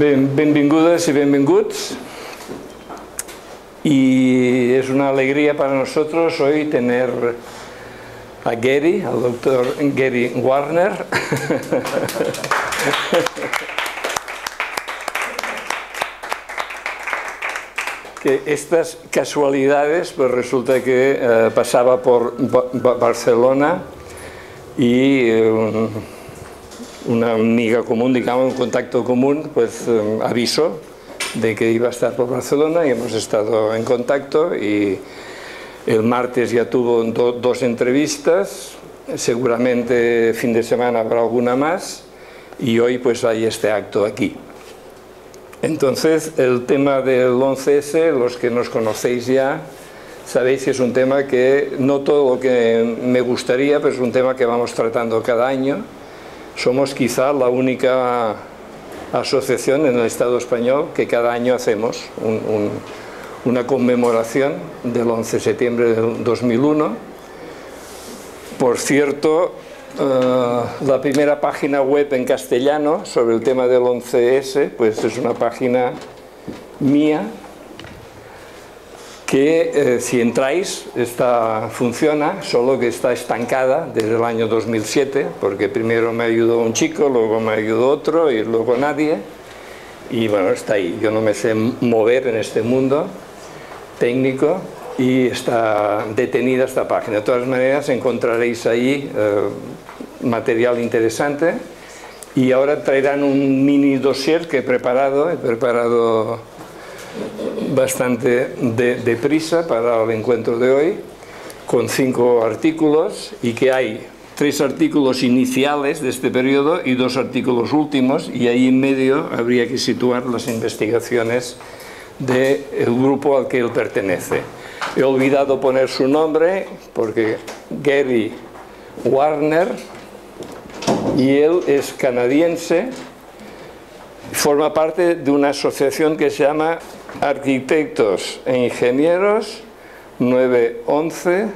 Benvingudes y benvinguts. Y es una alegría para nosotros hoy tener a Gary, al doctor Gary Warner. Que estas casualidades, pues resulta que pasaba por Barcelona y una amiga común, digamos, un contacto común, pues avisó de que iba a estar por Barcelona y hemos estado en contacto y el martes ya tuvo dos entrevistas, seguramente fin de semana habrá alguna más y hoy pues hay este acto aquí. Entonces el tema del 11S, los que nos conocéis ya, sabéis que es un tema que no todo lo que me gustaría, pero es un tema que vamos tratando cada año. Somos quizá la única asociación en el Estado español que cada año hacemos una conmemoración del 11 de septiembre del 2001. Por cierto, la primera página web en castellano sobre el tema del 11S, pues es una página mía que si entráis funciona, solo que está estancada desde el año 2007, porque primero me ayudó un chico, luego me ayudó otro y luego nadie, y bueno, está ahí. Yo no me sé mover en este mundo técnico y está detenida esta página. De todas maneras encontraréis ahí material interesante y ahora traerán un mini dossier que he preparado bastante deprisa para el encuentro de hoy, con 5 artículos, y que hay 3 artículos iniciales de este periodo y 2 artículos últimos, y ahí en medio habría que situar las investigaciones del grupo al que él pertenece. He olvidado poner su nombre porque Gary Warner, y él es canadiense, forma parte de una asociación que se llama Arquitectos e Ingenieros 911.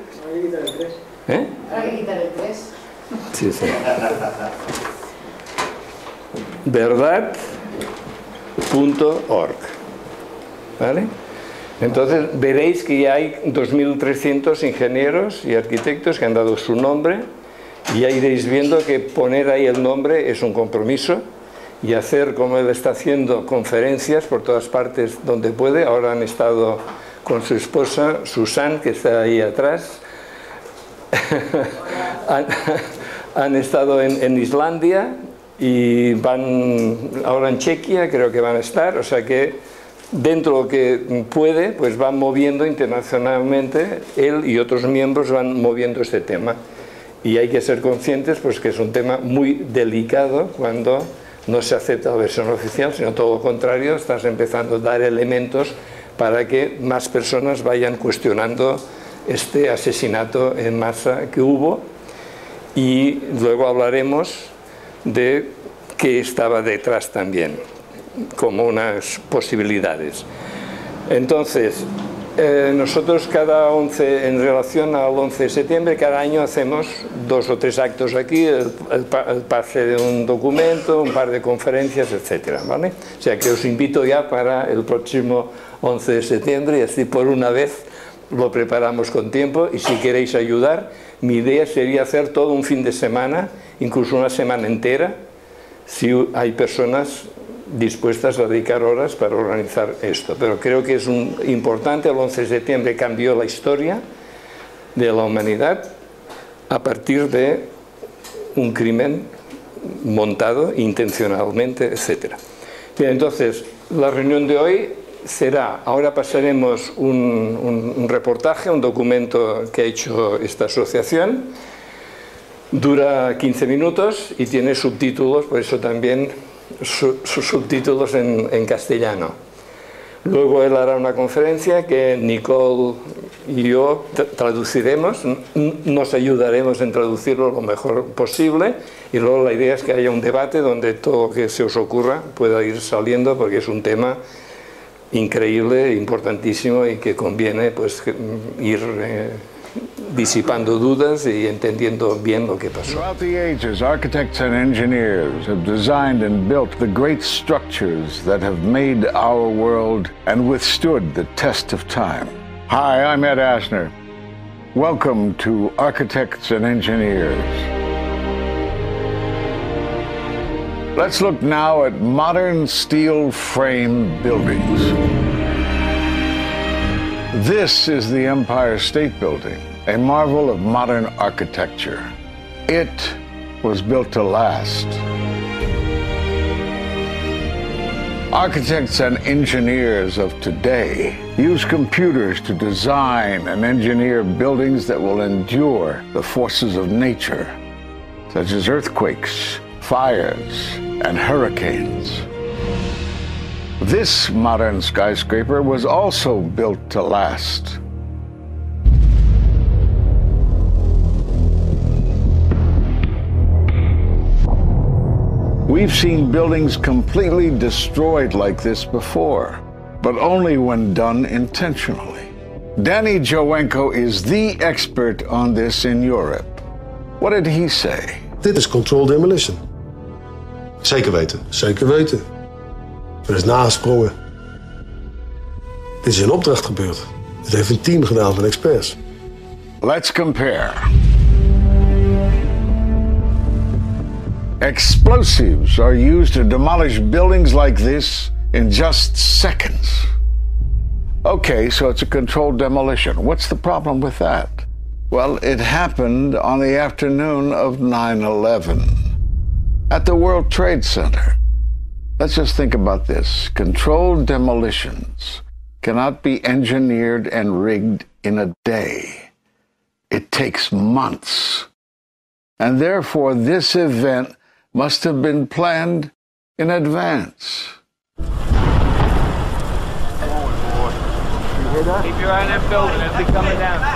¿Eh? Ahora hay que quitar el 3. Sí, sí. Verdad.org. ¿Vale? Entonces veréis que ya hay 2.300 ingenieros y arquitectos que han dado su nombre, y ya iréis viendo que poner ahí el nombre es un compromiso, y hacer, como él está haciendo, conferencias por todas partes donde puede. Ahora han estado con su esposa, Susan, que está ahí atrás. han estado en Islandia y van ahora en Chequia, creo que van a estar. O sea que dentro de lo que puede, pues van moviendo internacionalmente, él y otros miembros van moviendo este tema. Y hay que ser conscientes pues que es un tema muy delicado cuando no se acepta la versión oficial, sino todo lo contrario, estás empezando a dar elementos para que más personas vayan cuestionando este asesinato en masa que hubo, y luego hablaremos de qué estaba detrás también, como unas posibilidades. Entonces, nosotros cada 11, en relación al 11 de septiembre, cada año hacemos 2 o 3 actos aquí, el pase de un documento, un par de conferencias, etcétera, ¿vale? O sea que os invito ya para el próximo 11 de septiembre, y así por una vez lo preparamos con tiempo. Y si queréis ayudar, mi idea sería hacer todo un fin de semana, incluso una semana entera, si hay personas dispuestas a dedicar horas para organizar esto. Pero creo que es importante. El 11 de septiembre cambió la historia de la humanidad a partir de un crimen montado intencionalmente, etc. Bien, entonces, la reunión de hoy será, ahora pasaremos un reportaje, un documento que ha hecho esta asociación, dura 15 minutos y tiene subtítulos, por eso también sus subtítulos en castellano. Luego él hará una conferencia que Nicole y yo traduciremos, nos ayudaremos en traducirlo lo mejor posible, y luego la idea es que haya un debate donde todo lo que se os ocurra pueda ir saliendo, porque es un tema increíble, importantísimo, y que conviene pues ir disipando dudas y entendiendo bien lo que pasó. Throughout the ages, architects and engineers have designed and built the great structures that have made our world and withstood the test of time. Hi, I'm Ed Asner. Welcome to Architects and Engineers. Let's look now at modern steel frame buildings. This is the Empire State Building, a marvel of modern architecture. It was built to last. Architects and engineers of today use computers to design and engineer buildings that will endure the forces of nature, such as earthquakes, fires, and hurricanes. This modern skyscraper was also built to last. We've seen buildings completely destroyed like this before, but only when done intentionally. Danny Jowenko is the expert on this in Europe. What did he say? Dit is controlled demolition. Zeker weten. Zeker weten. Er is nagesprongen. Dit is in opdracht gebeurd. Dit heeft een team gedaan van experts. Let's compare. Explosives are used to demolish buildings like this in just seconds. Okay, so it's a controlled demolition. What's the problem with that? Well, it happened on the afternoon of 9/11 at the World Trade Center. Let's just think about this. Controlled demolitions cannot be engineered and rigged in a day. It takes months. And therefore, this event must have been planned in advance. You hear that? Keep your eye on that building. It'll be coming down. The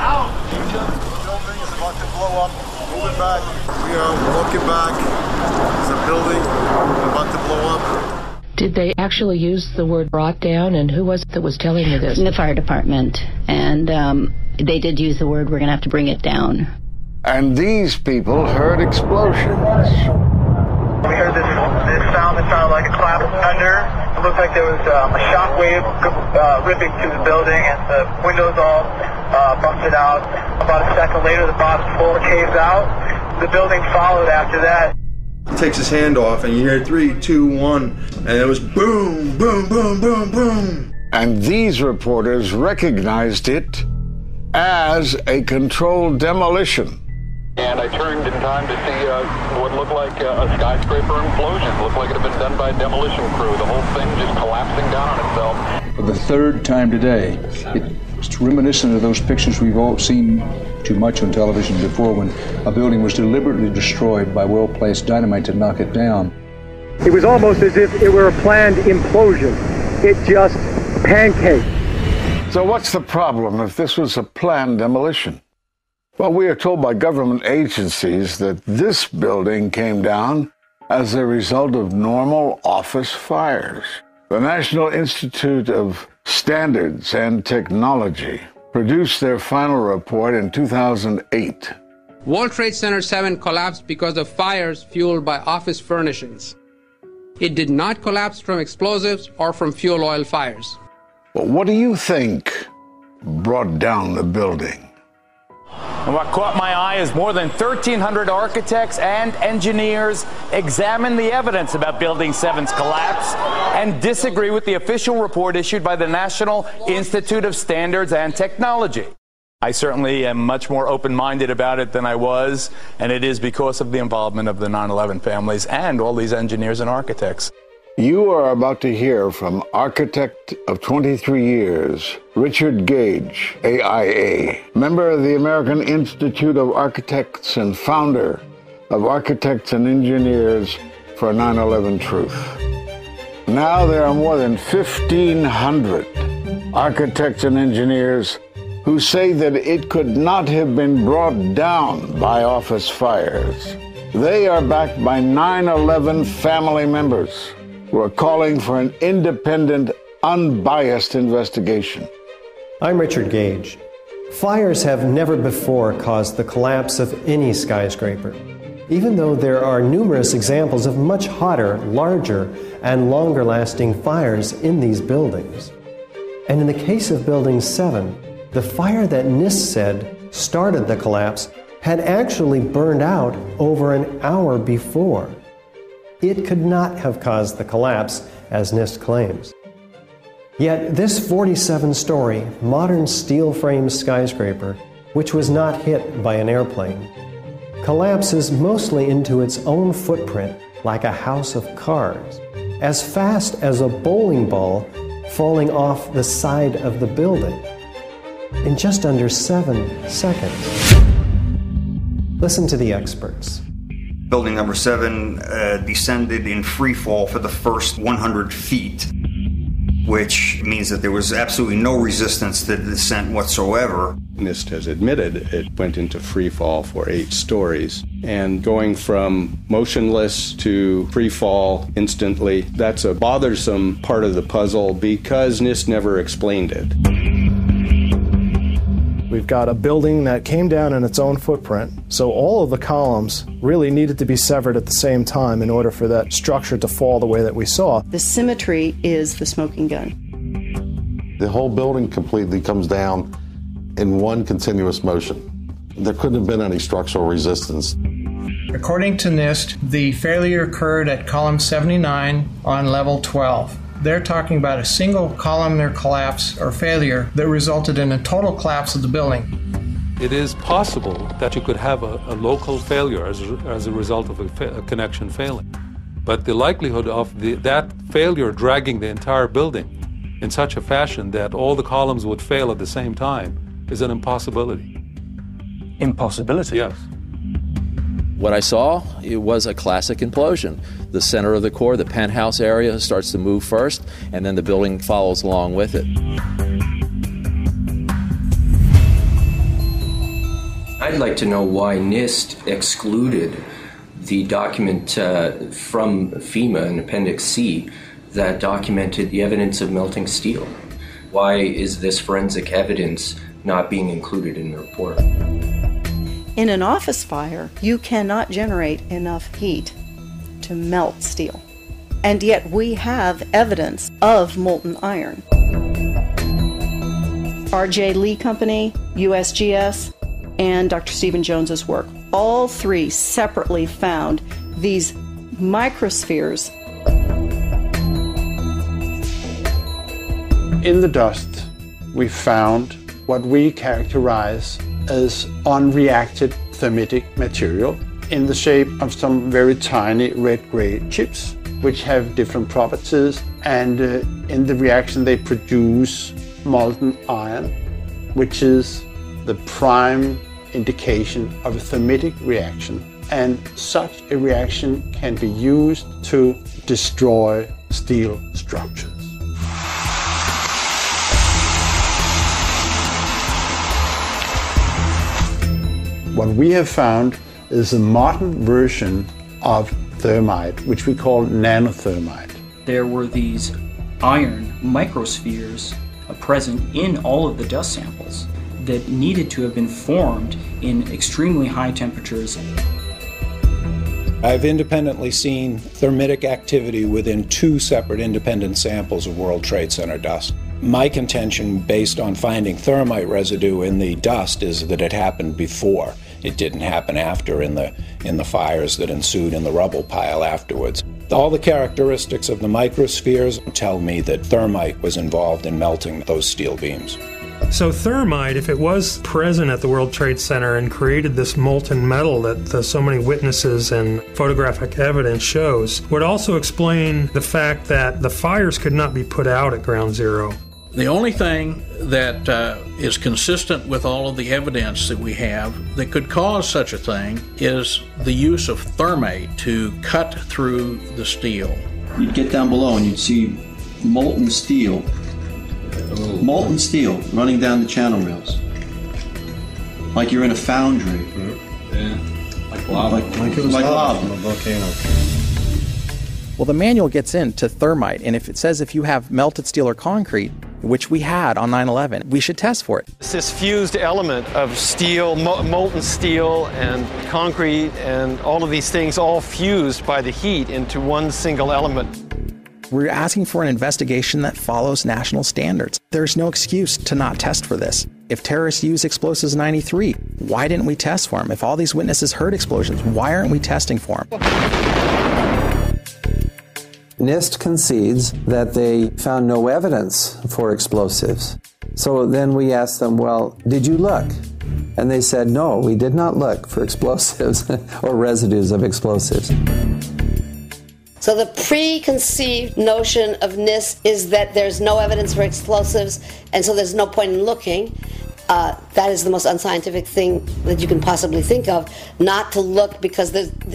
building is about to blow up. Moving back. We are walking back. There's a building about to blow up. Did they actually use the word brought down, and who was it that was telling you this? The fire department. And they did use the word, we're going to have to bring it down. And these people heard explosions. We heard this sound that sounded like a clap of thunder. It looked like there was a shockwave ripping through the building, and the windows all busted out. About a second later, the bottom floor caves out. The building followed after that. He takes his hand off, and you hear 3, 2, 1, and it was boom, boom, boom, boom, boom. And these reporters recognized it as a controlled demolition. And I turned in time to see what looked like a skyscraper implosion. It looked like it had been done by a demolition crew. The whole thing just collapsing down on itself. For the third time today, it's reminiscent of those pictures we've all seen too much on television before, when a building was deliberately destroyed by well-placed dynamite to knock it down. It was almost as if it were a planned implosion. It just pancaked. So what's the problem if this was a planned demolition? Well, we are told by government agencies that this building came down as a result of normal office fires. The National Institute of Standards and Technology produced their final report in 2008. World Trade Center 7 collapsed because of fires fueled by office furnishings. It did not collapse from explosives or from fuel oil fires. But what do you think brought down the building? And what caught my eye is more than 1,300 architects and engineers examine the evidence about Building 7's collapse and disagree with the official report issued by the National Institute of Standards and Technology. I certainly am much more open-minded about it than I was, and it is because of the involvement of the 9/11 families and all these engineers and architects. You are about to hear from architect of 23 years, Richard Gage, AIA, member of the American Institute of Architects and founder of Architects and Engineers for 9/11 Truth. Now there are more than 1,500 architects and engineers who say that it could not have been brought down by office fires. They are backed by 9/11 family members who are calling for an independent, unbiased investigation. I'm Richard Gage. Fires have never before caused the collapse of any skyscraper, even though there are numerous examples of much hotter, larger, and longer-lasting fires in these buildings. And in the case of Building 7, the fire that NIST said started the collapse had actually burned out over an hour before. It could not have caused the collapse, as NIST claims. Yet this 47-story, modern steel-frame skyscraper, which was not hit by an airplane, collapses mostly into its own footprint like a house of cards, as fast as a bowling ball falling off the side of the building, in just under 7 seconds. Listen to the experts. Building number 7 descended in free fall for the first 100 feet, which means that there was absolutely no resistance to the descent whatsoever. NIST has admitted it went into free fall for 8 stories. And going from motionless to free fall instantly, that's a bothersome part of the puzzle because NIST never explained it. We've got a building that came down in its own footprint, so all of the columns really needed to be severed at the same time in order for that structure to fall the way that we saw. The symmetry is the smoking gun. The whole building completely comes down in one continuous motion. There couldn't have been any structural resistance. According to NIST, the failure occurred at column 79 on level 12. They're talking about a single columnar collapse or failure that resulted in a total collapse of the building. It is possible that you could have a local failure as a result of a connection failing. But the likelihood of that failure dragging the entire building in such a fashion that all the columns would fail at the same time is an impossibility. Impossibility? Yes. What I saw, it was a classic implosion. The center of the core, the penthouse area, starts to move first, and then the building follows along with it. I'd like to know why NIST excluded the document from FEMA in Appendix C that documented the evidence of melting steel. Why is this forensic evidence not being included in the report? In an office fire, you cannot generate enough heat to melt steel. And yet we have evidence of molten iron. R.J. Lee Company, USGS, and Dr. Stephen Jones's work, all 3 separately found these microspheres. In the dust, we found what we characterize as unreacted thermitic material in the shape of some very tiny red-gray chips, which have different properties, and in the reaction they produce molten iron, which is the prime indication of a thermitic reaction. And such a reaction can be used to destroy steel structures. What we have found is a modern version of thermite, which we call nanothermite. There were these iron microspheres present in all of the dust samples that needed to have been formed in extremely high temperatures. I've independently seen thermitic activity within 2 separate independent samples of World Trade Center dust. My contention, based on finding thermite residue in the dust, is that it happened before. It didn't happen after in the fires that ensued in the rubble pile afterwards. All the characteristics of the microspheres tell me that thermite was involved in melting those steel beams. So thermite, if it was present at the World Trade Center and created this molten metal that so many witnesses and photographic evidence shows, would also explain the fact that the fires could not be put out at Ground Zero. The only thing that is consistent with all of the evidence that we have that could cause such a thing is the use of thermite to cut through the steel. You'd get down below and you'd see molten steel running down the channel rails. Like you're in a foundry. Yeah. Like lava. Like it was lava from a volcano. Well, the manual gets into thermite, and if it says if you have melted steel or concrete, which we had on 9/11. We should test for it. It's this fused element of steel, molten steel and concrete and all of these things all fused by the heat into one single element. We're asking for an investigation that follows national standards. There's no excuse to not test for this. If terrorists used explosives in 93, why didn't we test for them? If all these witnesses heard explosions, why aren't we testing for them? NIST concedes that they found no evidence for explosives. So then we asked them, well, did you look? And they said, no, we did not look for explosives or residues of explosives. So the preconceived notion of NIST is that there's no evidence for explosives, and so there's no point in looking. That is the most unscientific thing that you can possibly think of, not to look because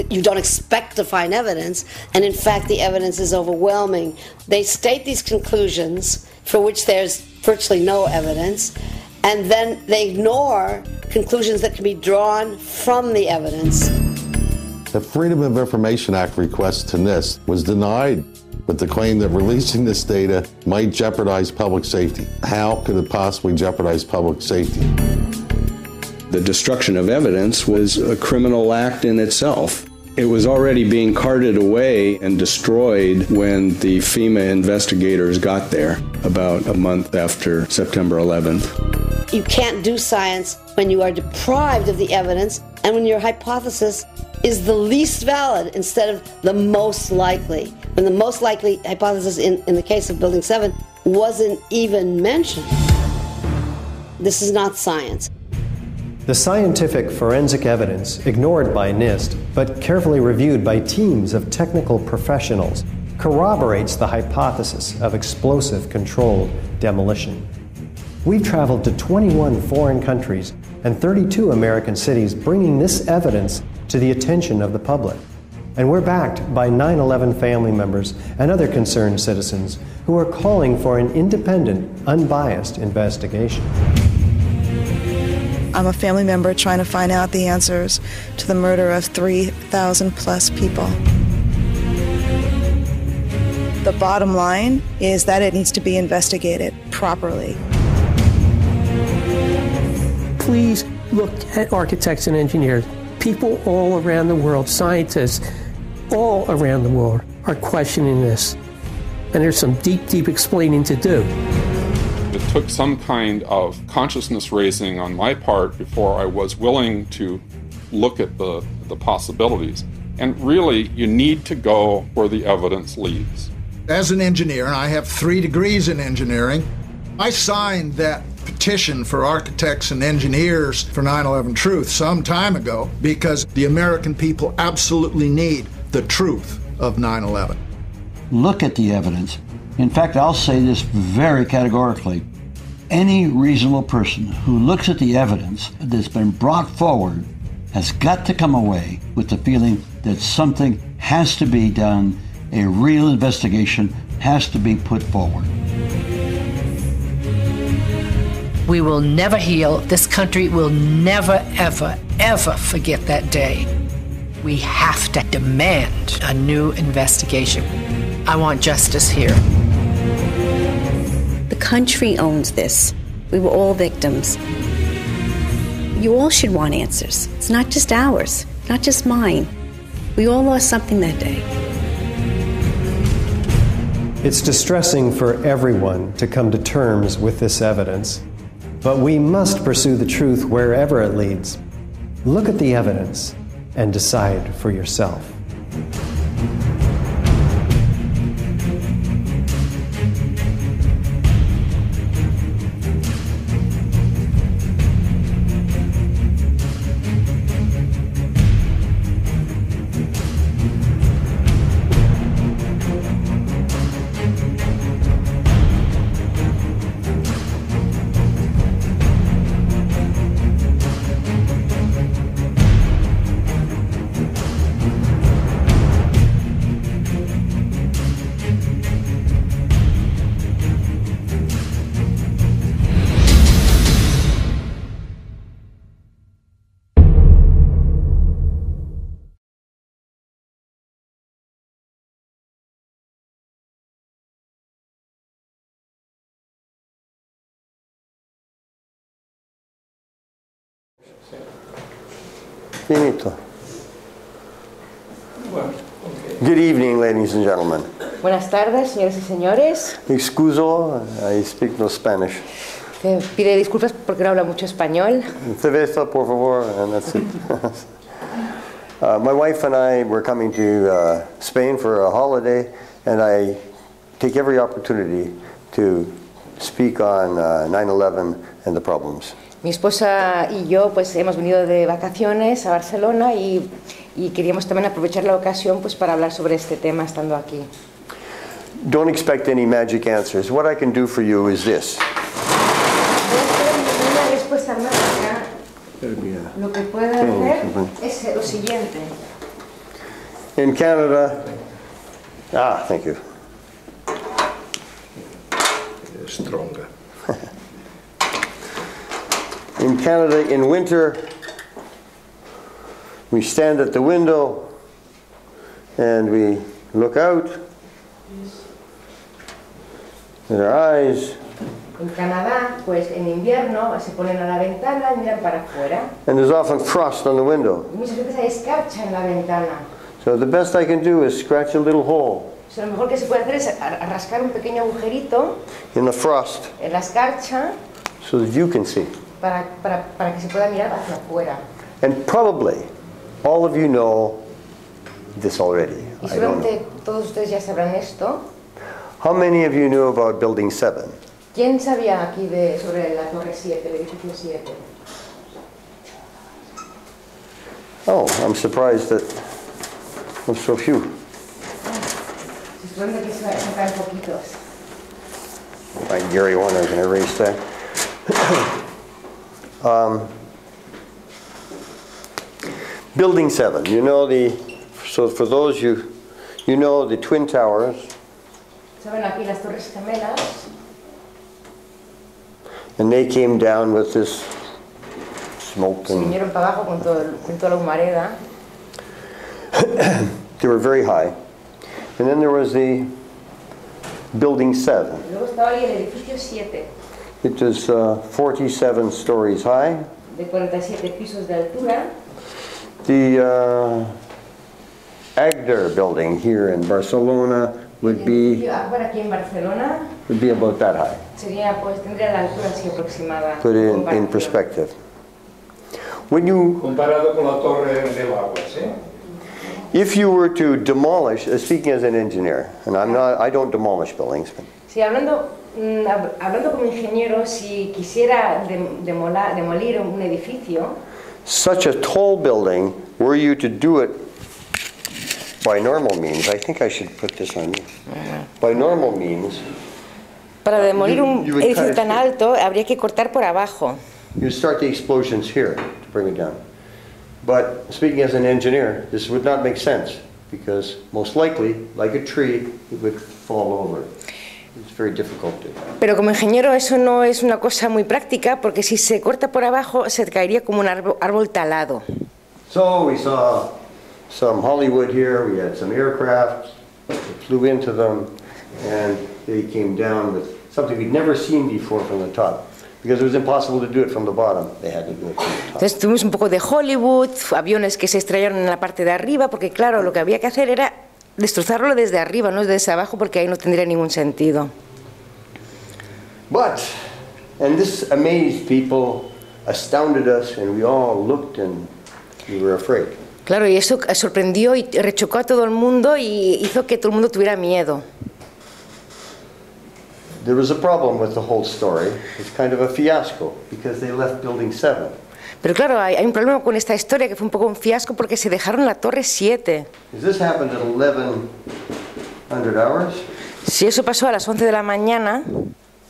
you don't expect to find evidence, and in fact the evidence is overwhelming. They state these conclusions for which there's virtually no evidence, and then they ignore conclusions that can be drawn from the evidence. The Freedom of Information Act request to NIST was denied with the claim that releasing this data might jeopardize public safety. How could it possibly jeopardize public safety? The destruction of evidence was a criminal act in itself. It was already being carted away and destroyed when the FEMA investigators got there about a month after September 11th. You can't do science when you are deprived of the evidence and when your hypothesis is the least valid instead of the most likely. When the most likely hypothesis in the case of Building 7 wasn't even mentioned. This is not science. The scientific forensic evidence, ignored by NIST, but carefully reviewed by teams of technical professionals, corroborates the hypothesis of explosive controlled demolition. We've traveled to 21 foreign countries and 32 American cities, bringing this evidence to the attention of the public. And we're backed by 9/11 family members and other concerned citizens who are calling for an independent, unbiased investigation. I'm a family member trying to find out the answers to the murder of 3,000 plus people. The bottom line is that it needs to be investigated properly. Please look at architects and engineers. People all around the world, scientists all around the world are questioning this. And there's some deep, deep explaining to do. It took some kind of consciousness raising on my part before I was willing to look at the possibilities. And really, you need to go where the evidence leads. As an engineer, and I have 3 degrees in engineering, I signed that petition for architects and engineers for 9/11 Truth some time ago because the American people absolutely need the truth of 9/11. Look at the evidence. In fact, I'll say this very categorically. Any reasonable person who looks at the evidence that's been brought forward has got to come away with the feeling that something has to be done, a real investigation has to be put forward. We will never heal. This country will never, ever, ever forget that day. We have to demand a new investigation. I want justice here. The country owns this. We were all victims. You all should want answers. It's not just ours, not just mine. We all lost something that day. It's distressing for everyone to come to terms with this evidence. But we must pursue the truth wherever it leads. Look at the evidence and decide for yourself. Finito. Good evening, ladies and gentlemen. Buenas tardes, señores y señores. Excuso, I speak no Spanish. Pide disculpas porque no habla mucho español. Cerveza, por favor, and that's it. My wife and I were coming to Spain for a holiday, and I take every opportunity to speak on 9/11 and the problems. Mi esposa y yo pues hemos venido de vacaciones a Barcelona y queríamos también aprovechar la ocasión pues para hablar sobre este tema estando aquí. Don't expect any magic answers. What I can do for you is this. Una respuesta mágica. Lo que puedo hacer es lo siguiente. In Canada, thank you. Stronger. In Canada, in winter, we stand at the window and we look out with our eyes. En Canadá, pues en invierno se ponen a la ventana y miran para afuera. And there's often frost on the window. Y muchas veces hay escarcha en la ventana. So the best I can do is scratch a little hole. O sea, lo mejor que se puede hacer es rascar un pequeño agujerito in the frost en la escarcha so that you can see. Para que se pueda mirar hacia afuera. And probably all of you know this already. Y seguramente todos ustedes ya sabrán esto. How many of you knew about Building 7? ¿Quién sabía aquí sobre la Torre 7, el edificio 7? Oh, I'm surprised that there's so few. Se supone que se sacan poquitos. Like Gary Warner can erase that. Building 7, you know so for those you know the Twin Towers. Saben aquí las Torres Gemelas. And they came down with this smoke Se vinieron para abajo con toda la humareda. They were very high. And then there was the Building 7. Luego estaba ahí el edificio 7. It was 47 stories high. De 47 pisos de altura. The Agder building here in Barcelona would be aquí en Barcelona about that high. Sería, pues, tendría la altura así aproximada. Put in perspective. When you comparado con la Torre de Aguas, if you were to demolish, speaking as an engineer, and I don't demolish buildings. But sí, hablando como ingeniero, si quisiera demolir un edificio, such a tall building, were you to do it by normal means, I think I should put this on you. By normal means, para demolir un edificio tan alto, habría que cortar por abajo. You start the explosions here to bring it down. But speaking as an engineer, this would not make sense because most likely, like a tree, it would fall over. It's very difficult to. Pero como ingeniero eso no es una cosa muy práctica porque si se corta por abajo se caería como un árbol talado. So we saw some Hollywood here. We had some aircraft that flew into them, and they came down with something we'd never seen before from the top. Because it was impossible to do it from the bottom. They had to do it from the top. Entonces tuvimos un poco de Hollywood, aviones que se estrellaron en la parte de arriba, porque claro, lo que había que hacer era destrozarlo desde arriba, no desde abajo, porque ahí no tendría ningún sentido. But, and this amazed people, astounded us, and we all looked and we were afraid. Claro, y eso sorprendió y rechocó a todo el mundo y hizo que todo el mundo tuviera miedo. There was a problem with the whole story. It's kind of a fiasco because they left Building 7. Pero claro, hay un problema con esta historia que fue un poco un fiasco porque se dejaron la Torre 7. This happened at 1100 hours. Si eso pasó a las 11 de la mañana,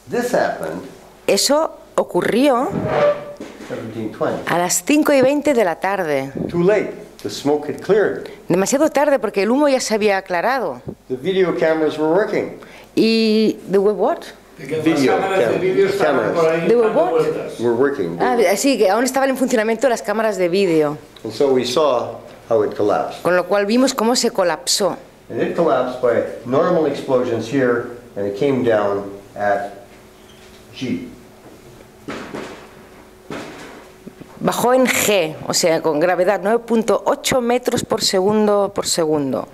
This happened eso ocurrió 17:20. a las 5:20 de la tarde. Too late. The smoke had cleared. Demasiado tarde porque el humo ya se había aclarado. The video cameras were working. Y the what? Video cameras. The what? Were working. Sí, que aún estaban en funcionamiento las cámaras de vídeo. And so we saw how it collapsed. Con lo cual vimos cómo se colapsó. And it collapsed by normal explosions here, and it came down at G. Bajó en G, o sea, con gravedad 9.8 metros por segundo por segundo.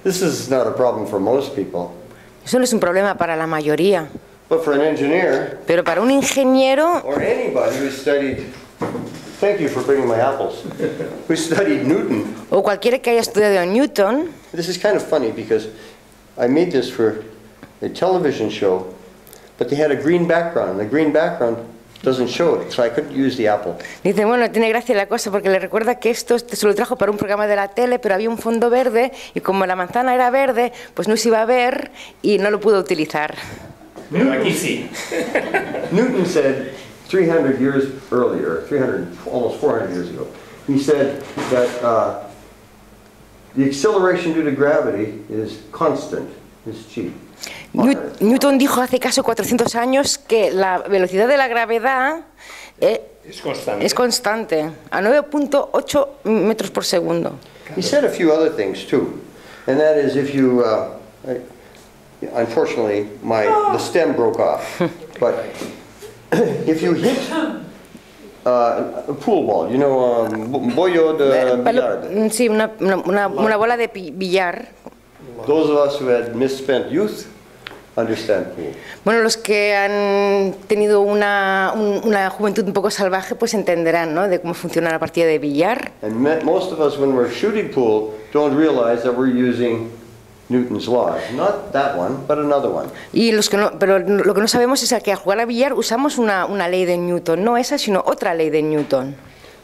This is not a problem for most people. Eso no es un problema para la mayoría. But for an engineer, pero para un ingeniero, or anybody who studied, thank you for bringing my apples, who studied Newton, o cualquiera que haya estudiado Newton, this is kind of funny because I made this for a television show, but they had a green background, and the green background doesn't show it, so I couldn't use the apple. Dice, bueno, tiene gracia la cosa porque le recuerda que esto se lo trajo para un programa de la tele, pero había un fondo verde y como la manzana era verde, pues no se iba a ver y no lo pudo utilizar. Pero aquí sí. Newton said 300 years earlier, almost 400 years ago, he said that the acceleration due to gravity is constant, is g. Newton dijo hace casi 400 años que la velocidad de la gravedad es constante, a 9.8 metros por segundo. He said a few other things too, and that is if you, unfortunately, the stem broke off, but if you hit a pool ball, you know, un bollo de billar. Sí, una bola de billar. Those of us who had misspent youth understand pool. Bueno, los que han tenido una juventud un poco salvaje, pues entenderán, ¿no?, de cómo funciona la partida de billar. And most of us, when we're shooting pool, don't realize that we're using Newton's law, not that one, but another one. Y pero lo que no sabemos es que al jugar a billar usamos una ley de Newton, no esa, sino otra ley de Newton.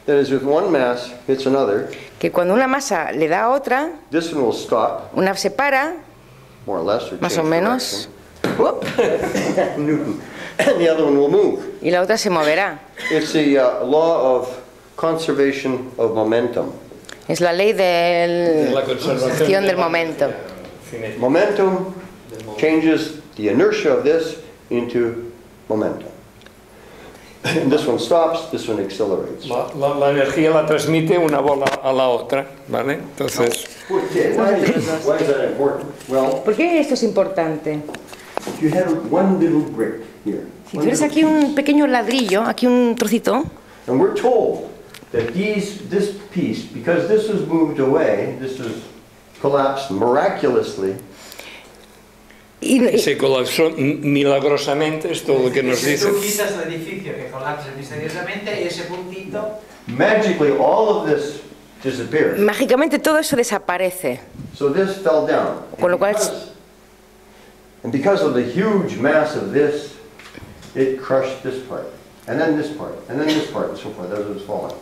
That is, if one mass hits another, que cuando una masa le da a otra, this one will stop, una se para, more or less, or más o menos, Newton, and the other one will move. Y la otra se moverá. It's the law of conservation of momentum. Es la ley de la conservación del momento. Momentum changes the inertia of this into momentum. And this one stops, this one accelerates. La energía la transmite una bola a la otra, ¿vale? Entonces. Why is that important? Well, ¿por qué esto es importante? If you had one little brick here. Si tuvieras aquí un pequeño ladrillo, aquí un trocito. And we're told that this piece, because this was moved away, this was collapsed miraculously. Se colapsó milagrosamente, es todo lo que nos dice. Si tú quitas el edificio que colapsa misteriosamente, ese puntito. Magically, all of this disappears. Mágicamente todo eso desaparece. So this fell down. Con lo cual. And because of the huge mass of this, it crushed this part, and then this part, and then this part, and so forth, as it was falling.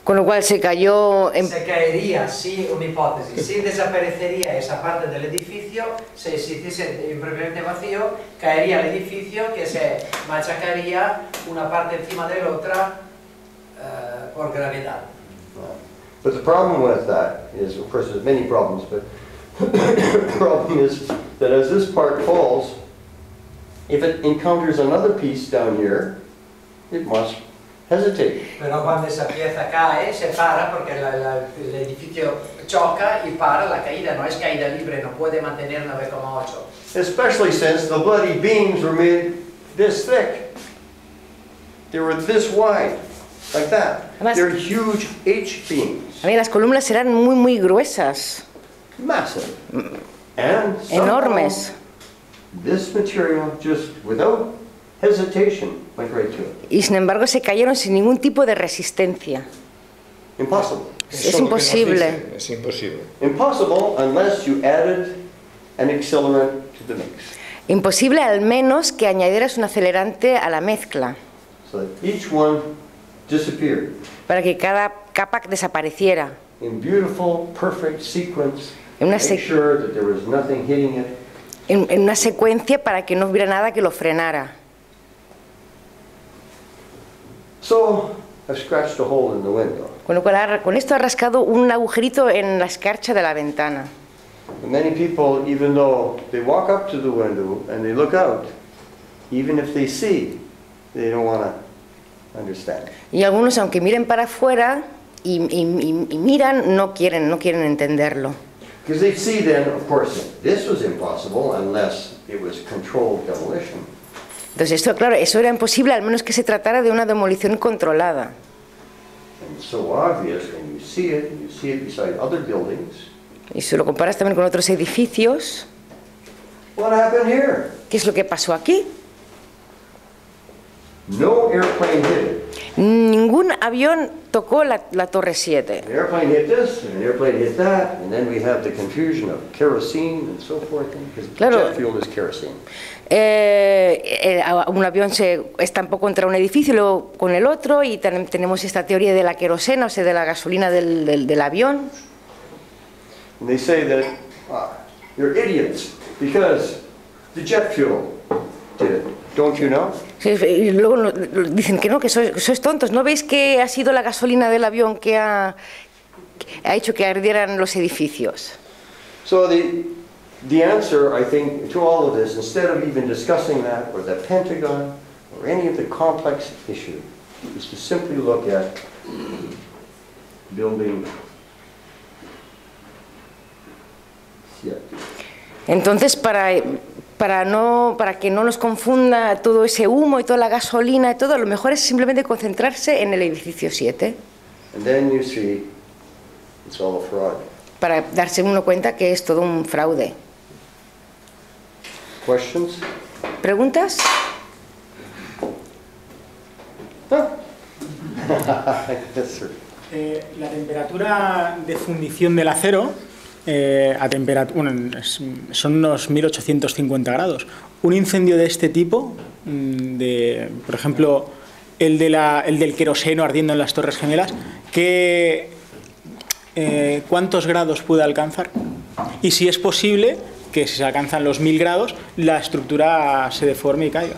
Con lo cual se cayó. Se caería, sí, una hipótesis, si desaparecería esa parte del edificio, se hiciese impreviamente vacío, caería el edificio que se machacaría una parte encima de la otra por gravedad. But the problem with that is, of course, there's many problems, but the problem is that as this part falls, if it encounters another piece down here, it must hesitate. Pero cuando esa pieza cae, se para porque el edificio choca y para la caída, no es caída libre, no puede mantener 9,8. Especially since the bloody beams were made this thick. They were this wide, like that. Además, they're huge H-beams. A ver, las columnas eran muy gruesas. Massive. And enormes. This material just without hesitation went right to it. Y sin embargo se cayeron sin ningún tipo de resistencia. Impossible. Es imposible. Es imposible. Impossible unless you added an accelerant to the mix. Imposible al menos que añadieras un acelerante a la mezcla. So that each one disappeared. Para que cada capa desapareciera. In beautiful, perfect sequence. En una, sure that there was nothing hitting it. En una secuencia para que no hubiera nada que lo frenara. So, I've scratched a hole in the window. Con lo cual, con esto ha rascado un agujerito en la escarcha de la ventana. And many people, even though they walk up to the window and they look out, even if they see, they don't want to understand. Y algunos, aunque miren para afuera y miran, no quieren entenderlo. Because they see then, of course, this was impossible unless it was controlled demolition. Entonces esto, claro, eso era imposible al menos que se tratara de una demolición controlada. It's so obvious, and you see it beside other buildings. Y si lo comparas también con otros edificios, What happened here? ¿qué es lo que pasó aquí? No airplane hit it. Ningún avión tocó la Torre 7. An airplane hit this, and an airplane hit that, and then we have the confusion of kerosene and so forth, because Claro. jet fuel is kerosene. Un avión se estampó contra un edificio y luego con el otro, y tenemos esta teoría de la querosena, o sea, de la gasolina del avión. And they say that you're idiots because the jet fuel did it. Don't you know? Y luego dicen que no, que sois tontos. ¿No veis que ha sido la gasolina del avión que ha hecho que ardieran los edificios? So the answer, I think, to all of this, instead of even discussing that or the Pentagon or any of the complex issue, is to simply look at building. Yeah. Entonces, para que no nos confunda todo ese humo y toda la gasolina y todo, lo mejor es simplemente concentrarse en el edificio 7. And then you see it's all a fraud. Para darse uno cuenta que es todo un fraude. Questions? ¿Preguntas? Yes, sir. La temperatura de fundición del acero son unos 1850 grados. Un incendio de este tipo, por ejemplo, el del queroseno ardiendo en las Torres Gemelas, ¿cuántos grados puede alcanzar? Y si es posible que si se alcanzan los 1000 grados, la estructura se deforme y caiga.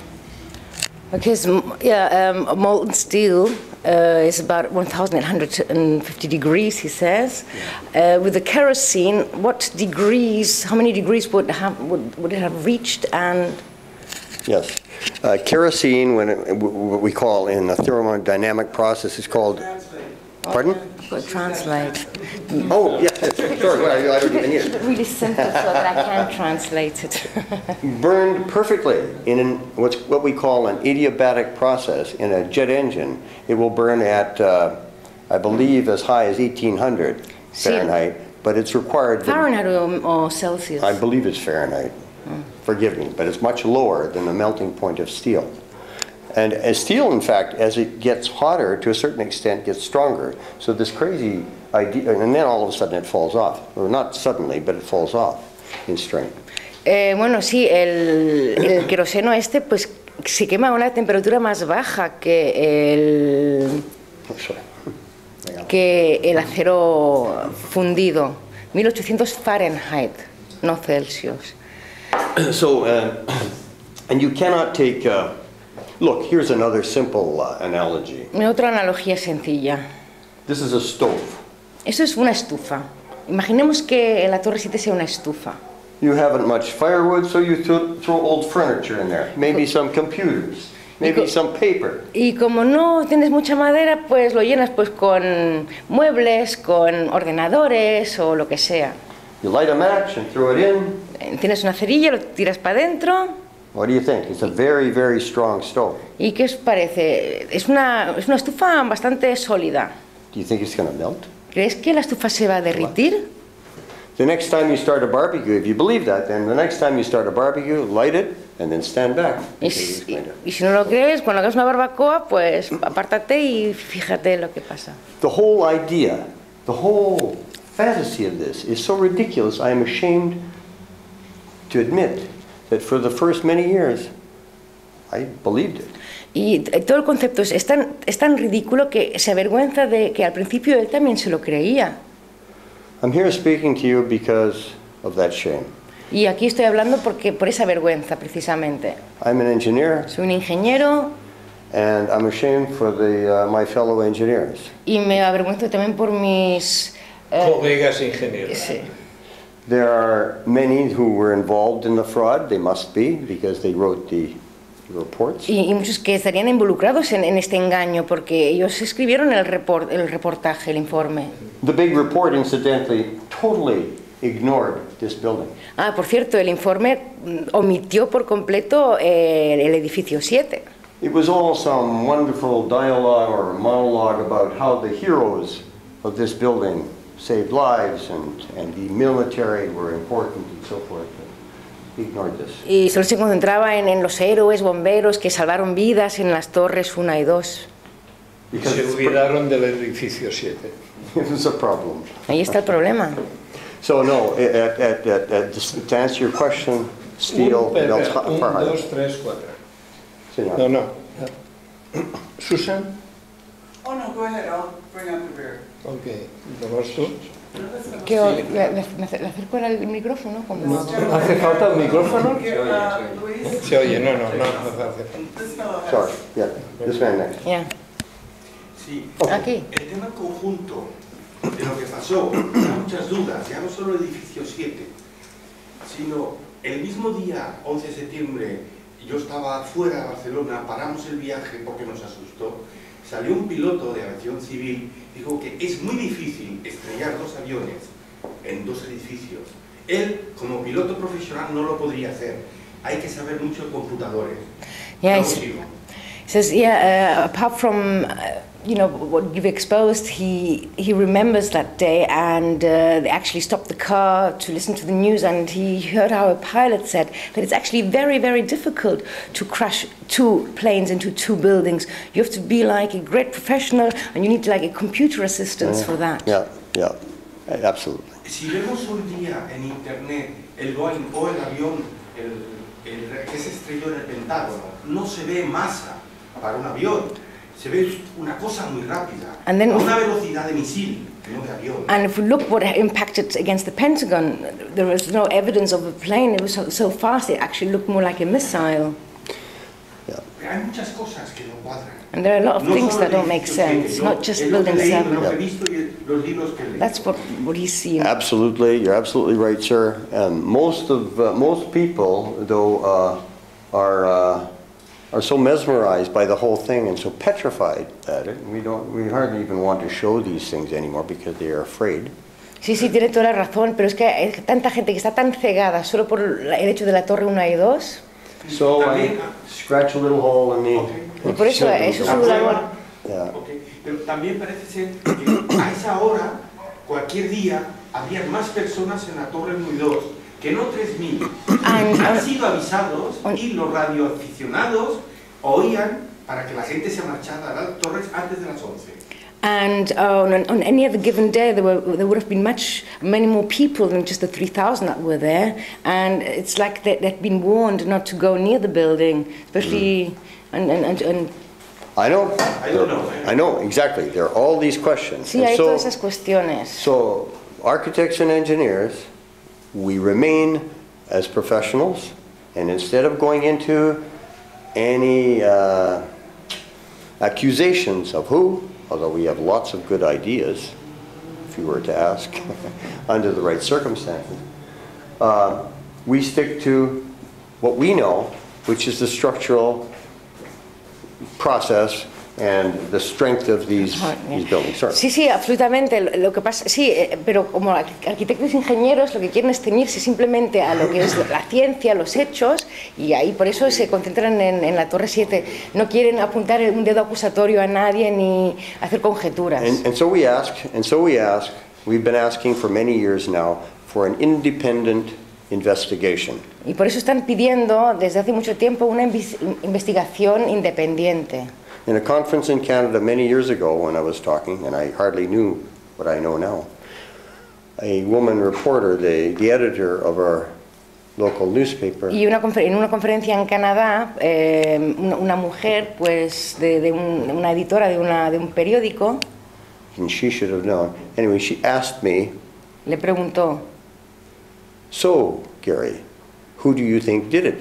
Because molten steel is about 1,150 degrees, he says. With the kerosene, what degrees? How many degrees would it have reached? And Yes, kerosene, what we call in the thermodynamic process, is called. Pardon? Translate. Oh, yes. Sorry, I don't even need it. Really simple so that I can translate it. Burned perfectly in what we call an adiabatic process. In a jet engine, it will burn at, I believe, as high as 1800 Fahrenheit, but it's required. Fahrenheit or Celsius? I believe it's Fahrenheit. Forgive me, but it's much lower than the melting point of steel. And as steel, in fact, as it gets hotter, to a certain extent, gets stronger. So this crazy idea, and then all of a sudden it falls off. Or not suddenly, but it falls off in strength. Bueno, sí, el queroseno pues se quema a una temperatura más baja que el acero fundido. 1800 Fahrenheit, no Celsius. So, and you cannot take... Look, here's another simple analogy. Otra analogía sencilla. This is a stove. Esto es una estufa. Imaginemos que la Torre 7 sea una estufa. You haven't much firewood, so you throw old furniture in there. Maybe some computers, maybe some paper. Y como no tienes mucha madera, pues lo llenas pues con muebles, con ordenadores o lo que sea. You light a match and throw it in. Tienes una cerilla, lo tiras para adentro. What do you think? It's a very, very strong stove. ¿Y qué os parece? Es una estufa bastante sólida. Do you think it's going to melt? ¿Crees que la estufa se va a derretir? The next time you start a barbecue, if you believe that, then the next time you start a barbecue, light it and then stand back. Y si no lo crees, cuando hagas una barbacoa, pues apártate y fíjate lo que pasa. The whole idea, the whole fantasy of this is so ridiculous, I am ashamed to admit that for the first many years, I believed it. Y todo el concepto es tan ridículo que se avergüenza de que al principio él también se lo creía. I'm here speaking to you because of that shame. Y aquí estoy hablando por esa vergüenza, precisamente. I'm an engineer. Soy un ingeniero. And I'm ashamed for my fellow engineers. Y me avergüenzo también por mis colegas ingenieros. Sí. There are many who were involved in the fraud. They must be, because they wrote the reports. Y muchos que estarían involucrados en este engaño, porque ellos escribieron el reportaje, el informe. The big report, incidentally, totally ignored this building. Por cierto, el informe omitió por completo el edificio 7. it was all some wonderful dialogue or monologue about how the heroes of this building saved lives and the military were important and so forth. He ignored this. Y solo se concentraba en los héroes, bomberos que salvaron vidas en las torres 1 y 2. Y se olvidaron del edificio 7. It was a problem. Ahí está el problema. So no, to answer your question, steel, belts, 1, 2, 3, 4. No. Susan? Oh no, go ahead. I'll bring up the rear. Okay. ¿Vas tú? ¿Le acerco el micrófono? ¿Hace falta el micrófono? Se oye, no hace falta. Sorry, yeah, this man next. Yeah. Sí, aquí. El tema conjunto de lo que pasó, hay muchas dudas, ya no solo el edificio 7, sino el mismo día, 11 de septiembre, yo estaba fuera de Barcelona, paramos el viaje porque nos asustó, salió un piloto de aviación civil, dijo que es muy difícil estrellar 2 aviones en 2 edificios. Él, como piloto profesional, no lo podría hacer. Hay que saber mucho de computadores. Yeah, he says, apart from what you've exposed, he remembers that day, and they actually stopped the car to listen to the news, and he heard how a pilot said that it's actually very, very difficult to crash 2 planes into 2 buildings. You have to be like a great professional, and you need like a computer assistance for that. Yeah, absolutely. Si vemos un día en internet el Boeing o el avión que se estrelló en el Pentágono, no se ve masa para un avión. Se ve una cosa muy rápida, a una velocidad de misil, no de avión. And if we look what impacted against the Pentagon, there was no evidence of a plane. It was so fast, it actually looked more like a missile. Pero hay muchas cosas que no cuadran. And there are a lot of things that don't make sense, not just building 7. That's what he's seen. Absolutely, you're absolutely right, sir. And most people, though, are so mesmerized by the whole thing and so petrified at it. We hardly even want to show these things anymore because they are afraid. Sí, tiene toda la razón, pero es que hay tanta gente que está tan cegada solo por el hecho de la torre 1 y 2. So I scratch a little hole in the... Y por eso es un labor. Pero también parece ser que a esa hora, cualquier día, había más personas en la torre 1 y 2 que no 3.000. Han sido avisados y los radioaficionados oían para que la gente se marchara a las torres antes de las 11. And on any other given day, there would have been many more people than just the 3,000 that were there. And it's like they'd been warned not to go near the building, especially and I know. I know, exactly. There are all these questions. Sí, hay todas esas cuestiones. So, architects and engineers, we remain as professionals, and instead of going into any accusations of who, although we have lots of good ideas, if you were to ask, under the right circumstances, we stick to what we know, which is the structural process and the strength of these buildings. Sorry. Sí, absolutamente. Lo que pasa, pero como arquitectos e ingenieros lo que quieren es ceñirse simplemente a lo que es la ciencia, los hechos, y ahí por eso se concentran en la Torre 7. No quieren apuntar un dedo acusatorio a nadie ni hacer conjeturas. And so we ask, we've been asking for many years now for an independent investigation. Y por eso están pidiendo desde hace mucho tiempo una investigación independiente. In a conference in Canada many years ago when I was talking, and I hardly knew what I know now, a woman reporter, the editor of our local newspaper, y en una conferencia en Canadá, una mujer, pues, una editora de un periódico, and she should have known. Anyway, she asked me, le preguntó, "So, Gary, who do you think did it?"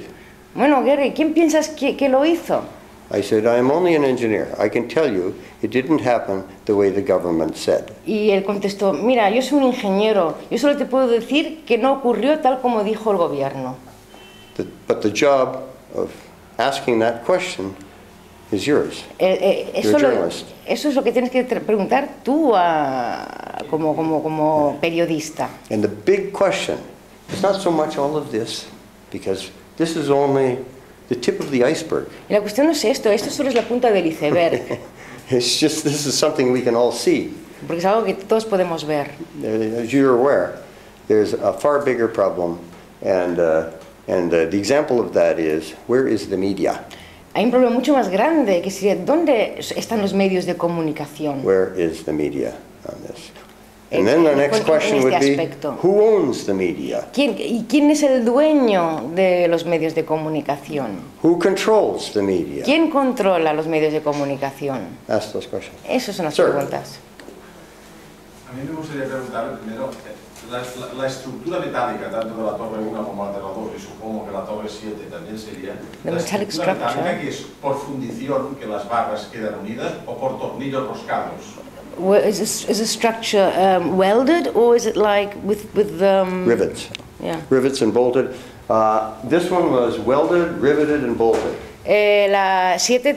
Bueno, Gary, ¿quién piensas que lo hizo? I said, I am only an engineer. I can tell you it didn't happen the way the government said. Y él contestó, mira, yo soy un ingeniero, yo solo te puedo decir que no ocurrió tal como dijo el gobierno. But the job of asking that question is yours. You're a journalist. Eso es lo que tienes que preguntar tú como periodista. And the big question is not so much all of this, because this is only the tip of the iceberg. Y la cuestión no es esto solo es la punta del iceberg. It's just, this is something we can all see. Porque es algo que todos podemos ver. As you're aware, there's a far bigger problem, and the example of that is, where is the media? Hay un problema mucho más grande, que sería, ¿dónde están los medios de comunicación? Where is the media on this? And then the next question would be, who owns the media? ¿Quién es el dueño de los medios de comunicación? Who controls the media? ¿Quién controla los medios de comunicación? Ask those questions. Esas son las Sir. preguntas. A mí me gustaría preguntar primero la estructura metálica tanto de la torre 1 como la de la 2, y supongo que la torre 7 también sería. La estructura metálica, que es por fundición que las barras quedan unidas o por tornillos roscados. Is the structure welded, or is it like with rivets? Yeah. Rivets and bolted. This one was welded, riveted, and bolted. La 7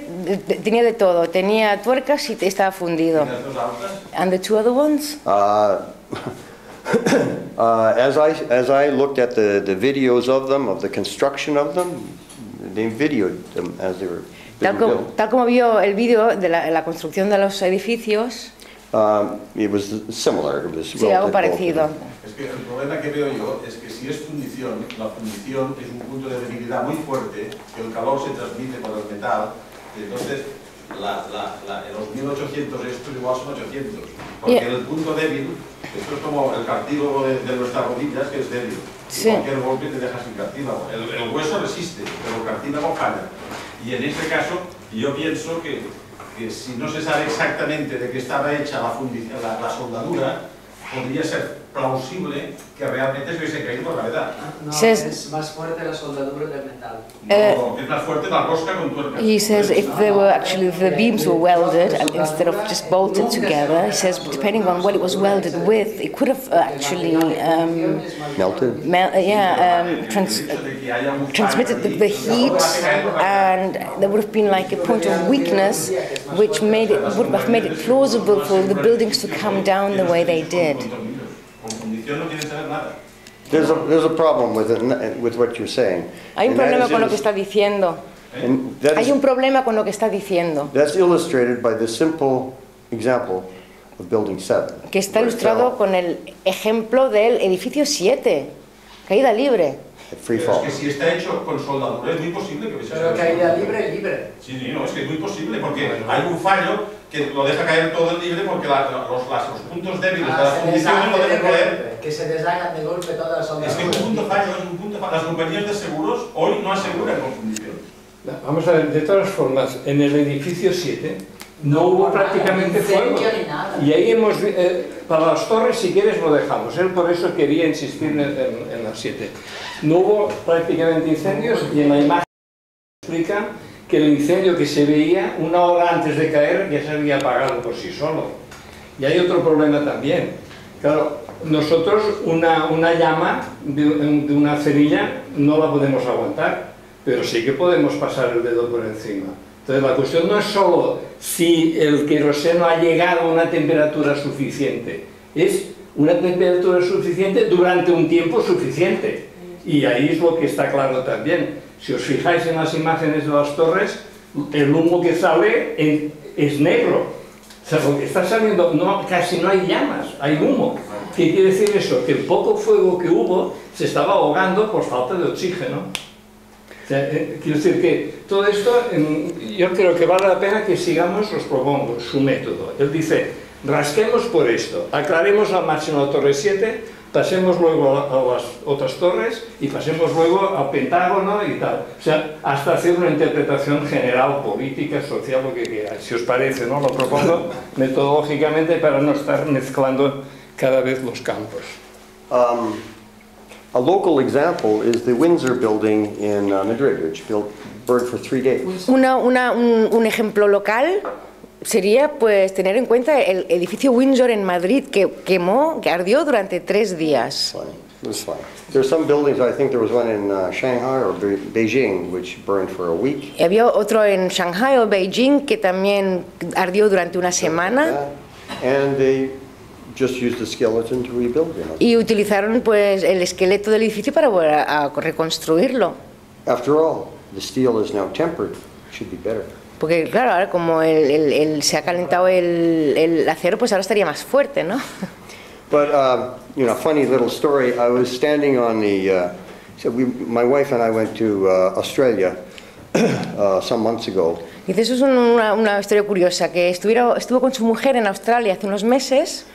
tenía de todo, tenía tuercas y estaba fundido. And the two other ones? As I looked at the videos of them, of the construction of them, they videoed them as they were being built. Tal como vio el vídeo de la construcción de los edificios. It was similar. It was sí, algo parecido. Es que el problema que veo yo es que si es fundición, la fundición es un punto de debilidad muy fuerte, que el calor se transmite por el metal, y entonces en los 1800 esto igual son 800, porque el punto débil, esto es como el cartílago de nuestras rodillas, que es débil. Sí. Cualquier golpe te deja sin cartílago. El hueso resiste, pero el cartílago falla. Y en este caso, yo pienso que si no se sabe exactamente de qué estaba hecha la soldadura, podría ser plausible que realmente se hubiese caído por gravedad. No, es más fuerte la soldadura del metal. No, es más fuerte la rosca con tuercas. He says if the beams were welded instead of just bolted together, he says depending on what it was welded with, it could have actually melted. Transmitted the heat, and there would have been like a point of weakness, which would have made it plausible for the buildings to come down the way they did. There's a problem with what you're saying. Hay un problema con lo que está diciendo. Hay un problema con lo que está diciendo. That's illustrated by the simple example of Building 7. Que está ilustrado con el ejemplo del edificio 7, caída libre. Free fall. Es que si está hecho con soldadura es muy posible que hubiese sido. Pero caída libre. Sí, no, es que es muy posible porque hay un fallo que lo deja caer todo el libre porque los puntos débiles de la fundición no deben caer. Que se deshagan de golpe todas las soldaduras. Es que es un punto fallo, es un punto fallo. Las compañías de seguros hoy no aseguran con fundición. Vamos a ver, de todas formas, en el edificio 7 no hubo prácticamente fuego. Y ahí hemos, para las torres, si quieres, lo dejamos. Él por eso quería insistir en las 7. No hubo prácticamente incendios y en la imagen explica que el incendio que se veía una hora antes de caer ya se había apagado por sí solo. Y hay otro problema también. Claro, nosotros una llama de una cerilla no la podemos aguantar, pero sí que podemos pasar el dedo por encima. Entonces la cuestión no es solo si el queroseno ha llegado a una temperatura suficiente, es una temperatura suficiente durante un tiempo suficiente. Y ahí es lo que está claro también. Si os fijáis en las imágenes de las torres, el humo que sale es negro. O sea, lo que está saliendo, casi no hay llamas, hay humo. ¿Qué quiere decir eso? Que el poco fuego que hubo se estaba ahogando por falta de oxígeno. O sea, quiero decir que todo esto, yo creo que vale la pena que sigamos, os propongo, su método. Él dice, rasquemos por esto, aclaremos al máximo la torre 7, pasemos luego a las otras torres y pasemos luego al Pentágono y tal. O sea, hasta hacer una interpretación general, política, social, lo que queráis. Si os parece, ¿no? Lo propongo metodológicamente para no estar mezclando cada vez los campos. A local example is the Windsor building in Madrid, which burned for 3 days. Un ejemplo local sería pues tener en cuenta el edificio Windsor en Madrid que ardió durante 3 días. It was fine. There are some buildings, I think there was one in Shanghai or Beijing, which burned for a week. Y había otro en Shanghai o Beijing que también ardió durante una semana. And they just used the skeleton to rebuild it. Y utilizaron pues el esqueleto del edificio para volver a reconstruirlo. After all, the steel is now tempered, it should be better. Porque claro, ahora como se ha calentado el acero, pues ahora estaría más fuerte, ¿no? But you know, funny little story. I was standing on the. My wife and I went to Australia some months ago. Dice, eso es una historia curiosa, que estuvo con su mujer en Australia hace unos meses.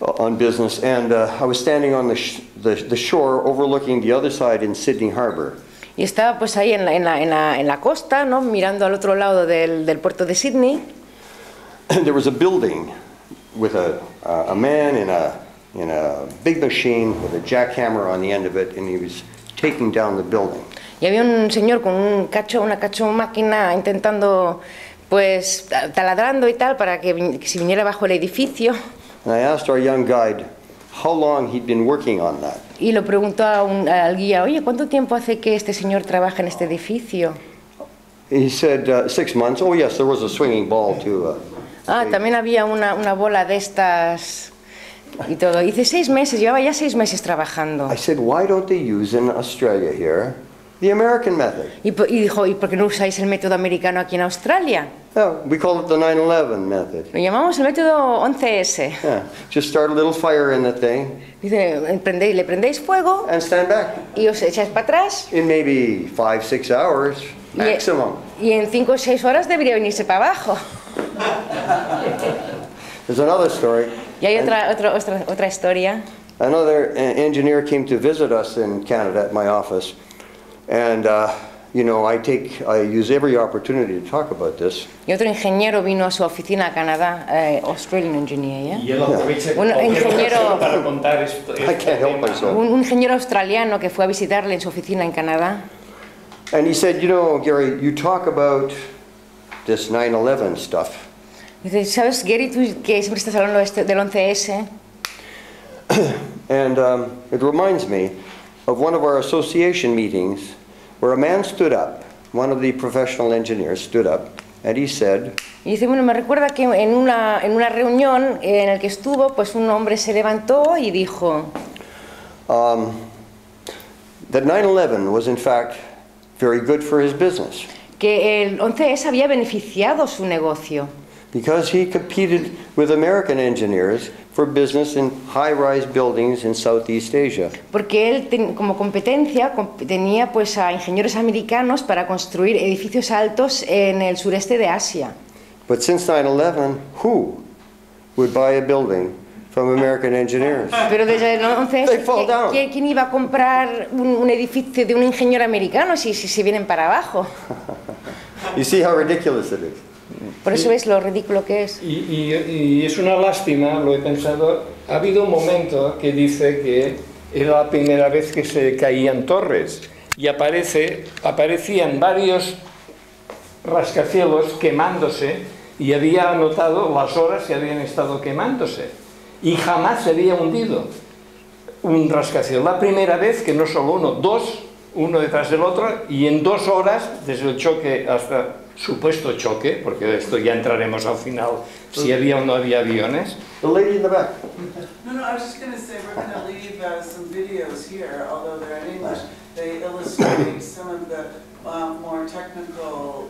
On business, and I was standing on the shore overlooking the other side in Sydney Harbour. Y estaba pues ahí en la costa, ¿no? Mirando al otro lado del puerto de Sydney. And there was a building with a man in a big machine with a jackhammer on the end of it, and he was taking down the building. Y había un señor con una máquina intentando, pues, taladrando y tal, para que si viniera bajo el edificio. And I asked our young guide how long he'd been working on that. Y lo preguntó al guía, oye, ¿cuánto tiempo hace que este señor trabaja en este edificio? He said 6 months. Oh yes, there was a swinging ball too. También había una bola de estas y todo. Dice 6 meses, llevaba ya 6 meses trabajando. I said, why don't they use in Australia here the American method? Y dijo, ¿y por qué no usáis el método americano aquí en Australia? We call it the 9/11 method. Lo llamamos el método 11S. Yeah, just start a little fire in the thing. Dice, le prendéis fuego. And stand back. Y os echáis para atrás. In maybe 5-6 hours maximum. Y en 5 o 6 horas debería venirse para abajo. There's another story. Y hay otra historia. Another engineer came to visit us in Canada at my office, and you know, I use every opportunity to talk about this. Y otro ingeniero vino a su oficina a Canadá, Australian engineer, Y él aprovecha para contar esto. I can't help myself. Un ingeniero australiano que fue a visitarle en su oficina en Canadá. And he said, you know, Gary, you talk about this 9/11 stuff. Dice, ¿sabes, Gary, tú que siempre estás hablando del 11S? And it reminds me of one of our association meetings where a man stood up, one of the professional engineers stood up, and he said, y dice, bueno, me recuerda que en una reunión en la que estuvo, pues un hombre se levantó y dijo that 9/11 was in fact very good for his business. Que el 11S había beneficiado su negocio. Because he competed with American engineers for business in high-rise buildings in Southeast Asia. Porque él como competencia tenía pues a ingenieros americanos para construir edificios altos en el sureste de Asia. But since 9/11, who would buy a building from American engineers? Pero desde el 11, ¿quién iba a comprar un edificio de un ingeniero americano si vienen para abajo? You see how ridiculous it is. Por eso ves lo ridículo que es. Y es una lástima, lo he pensado. Ha habido un momento que dice que era la primera vez que se caían torres y aparecían varios rascacielos quemándose y había anotado las horas que habían estado quemándose y jamás se había hundido un rascacielos. La primera vez que no solo uno, dos, uno detrás del otro, y en 2 horas, desde el choque hasta supuesto choque, porque esto ya entraremos al final, si había o no había aviones. The lady in the back. No, I was just going to say we're going to leave some videos here, although they're in English. They illustrate some of the more technical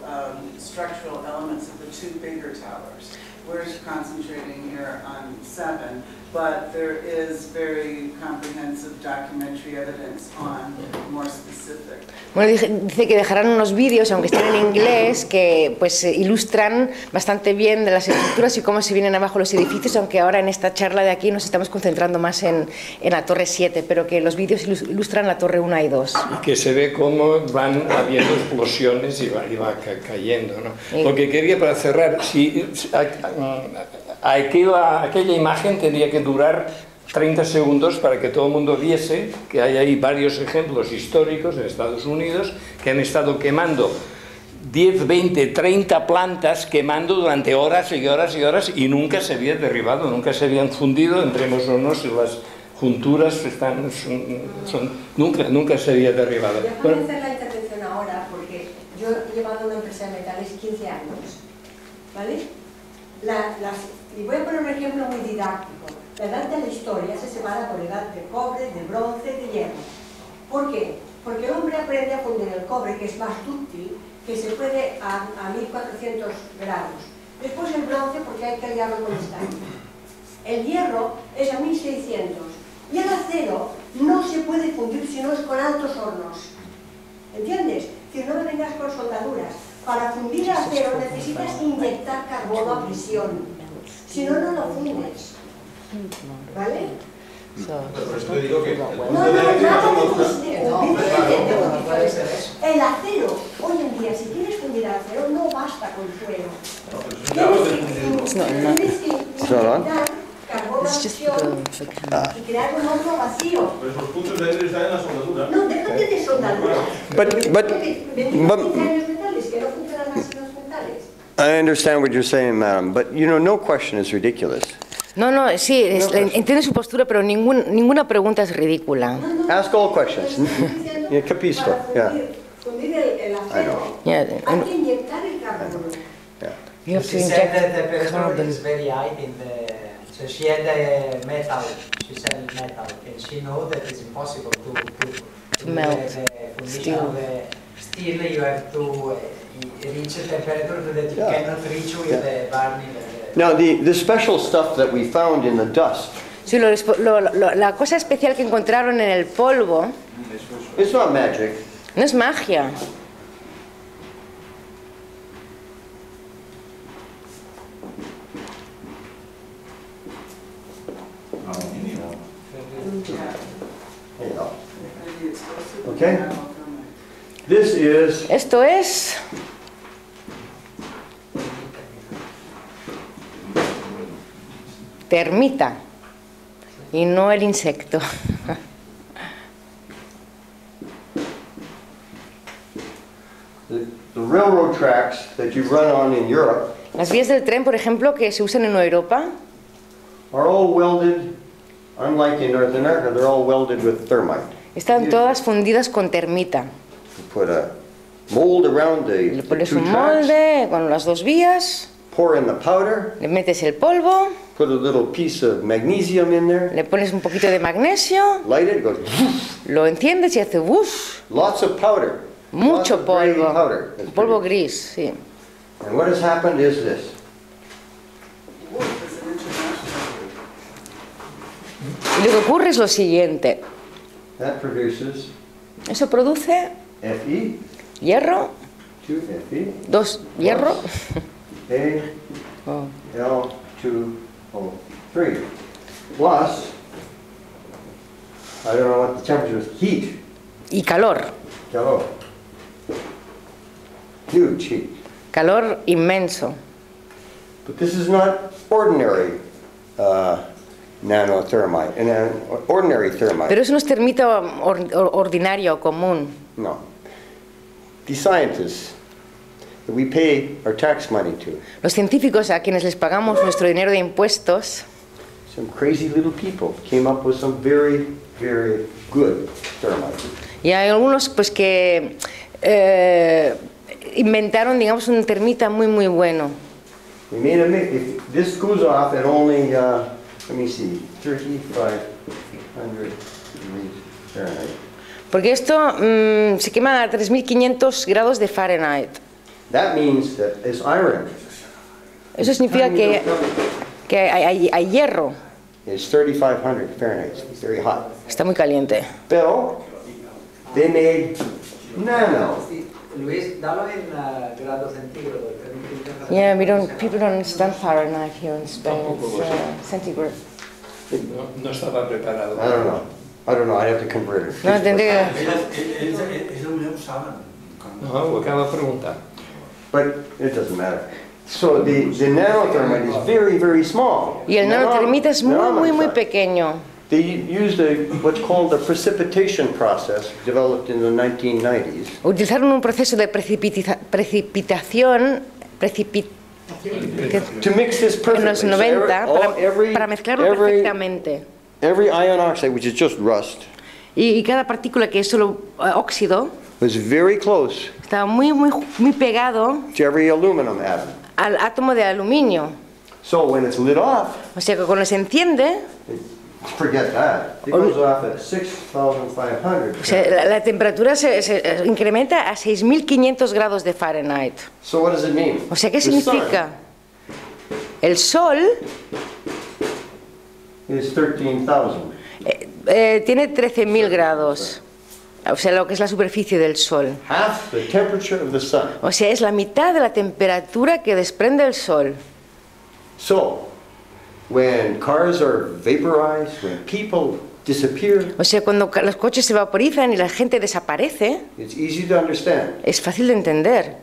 structural elements of the 2 bigger towers. We're concentrating here on 7, but there is very comprehensive documentary evidence on more specific. Bueno, dice que dejarán unos vídeos, aunque estén en inglés, que pues ilustran bastante bien de las estructuras y cómo se vienen abajo los edificios, aunque ahora en esta charla de aquí nos estamos concentrando más en la Torre 7, pero que los vídeos ilustran la Torre 1 y 2. Y que se ve cómo van habiendo explosiones y va cayendo, ¿no? Sí. Lo que quería para cerrar, si aquella imagen tendría que durar 30 segundos para que todo el mundo viese que hay ahí varios ejemplos históricos en Estados Unidos que han estado quemando 10, 20, 30 plantas quemando durante horas y horas y horas y nunca se había derribado, nunca se habían fundido, entremos o no, si las junturas nunca se había derribado. Déjame hacer la intervención ahora porque yo he llevado una empresa de metales 15 años, ¿vale? Y voy a poner un ejemplo muy didáctico. La edad de la historia se separa por edad de cobre, de bronce, de hierro. ¿Por qué? Porque el hombre aprende a fundir el cobre, que es más dúctil, que se puede a 1400 grados. Después el bronce, porque hay que liarlo con estaño. El hierro es a 1600. Y el acero no se puede fundir si no es con altos hornos. ¿Entiendes? Si no me vengas con soldaduras. Para fundir el acero necesitas inyectar carbono a presión. Si no, no lo fundes. ¿Vale? Por eso te digo que el acero, hoy en día, si quieres fundir el acero, no basta con suelo. Tienes que inyectar carbono a presión y crear un horno vacío. Pues los puntos de aire están en la soldadura. No, déjate de soldaduras. I understand what you're saying, madam, but you know, no question is ridiculous. No, sí, entiende su postura, pero ninguna pregunta es ridícula. Ask all questions. Capisco. Yeah. Fundir el acero, hay que inyectar el carbono. You have to She said inject that the petrol carbon. is very high in the... So she had a metal, she said metal, and she knows that it's impossible to melt the steel. Steel, you have to reach a temperature that you cannot reach with the burning. Now, the special stuff that we found in the dust. Sí, la cosa especial que encontraron en el polvo. It's not magic. No es magia. Okay? This is... Esto es... termita y no el insecto. The railroad tracks that you run on in Europe Las vías del tren, por ejemplo, que se usan en Europa, are all welded, unlike in North America, they're all welded with thermite. están todas fundidas con termita. You put a mold around the Le pones two un tracks, molde con las dos vías, pour in the powder, le metes el polvo, put a little piece of magnesium in there, le pones un poquito de magnesio, light it, it goes lo enciendes y hace ¡buf! lots of powder. Mucho Lots of gray polvo, powder. It's polvo gris, sí. And what has happened is this. Y lo que ocurre es lo siguiente. That produces Eso produce Fe, hierro, 2 Fe, 2 hierro, Al2O3, plus, I don't know what the temperature is, heat. y calor. Calor. Huge heat. Calor inmenso. But this is not ordinary nanothermite, ordinary thermite. Pero eso no es termita ordinaria o común. No. The scientists that we pay our tax money to, Los científicos a quienes les pagamos nuestro dinero de impuestos, some crazy little people came up with some very, very good thermite. y hay algunos pues que inventaron, digamos, un termita muy muy bueno. We made a mix. If this goes off at only, let me see, 3,500 degrees Fahrenheit. Porque esto se quema a 3.500 grados de Fahrenheit. That means that it's iron. Eso significa que hay hierro. It's 3,500 Fahrenheit. It's very hot. Está muy caliente. Pero they made nano. Luis, dalo en grados centígrados. Yeah, people don't understand Fahrenheit here in Spain. It's centigrade. No estaba preparado. I don't know. I have to convert it. No, tendría que... No, acabo de preguntar. But it doesn't matter. So the nanothermite is very, very small. Y el nanotermita es muy, muy pequeño. They used what's called the precipitation process, developed in the 1990s. Utilizaron un proceso de precipitación to mix this perfectly. En los 90 para mezclarlo perfectamente. Every iron oxide, which is just rust, y cada partícula que es solo óxido, was very close estaba muy pegado to every aluminum atom. Al átomo de aluminio. So when it's lit off, o sea que cuando se enciende, Forget that. It goes off at 6,500. O sea, la temperatura se incrementa a 6.500 grados de Fahrenheit. So what does it mean? O sea, ¿qué The significa? El Sol is 13,000. Tiene 13.000 grados. O sea, lo que es la superficie del Sol. Half the temperature of the sun. O sea, es la mitad de la temperatura que desprende el Sol. So, when cars are vaporized, when people disappear, o sea, cuando los coches se vaporizan y la gente desaparece, it's easy to understand. Es fácil de entender.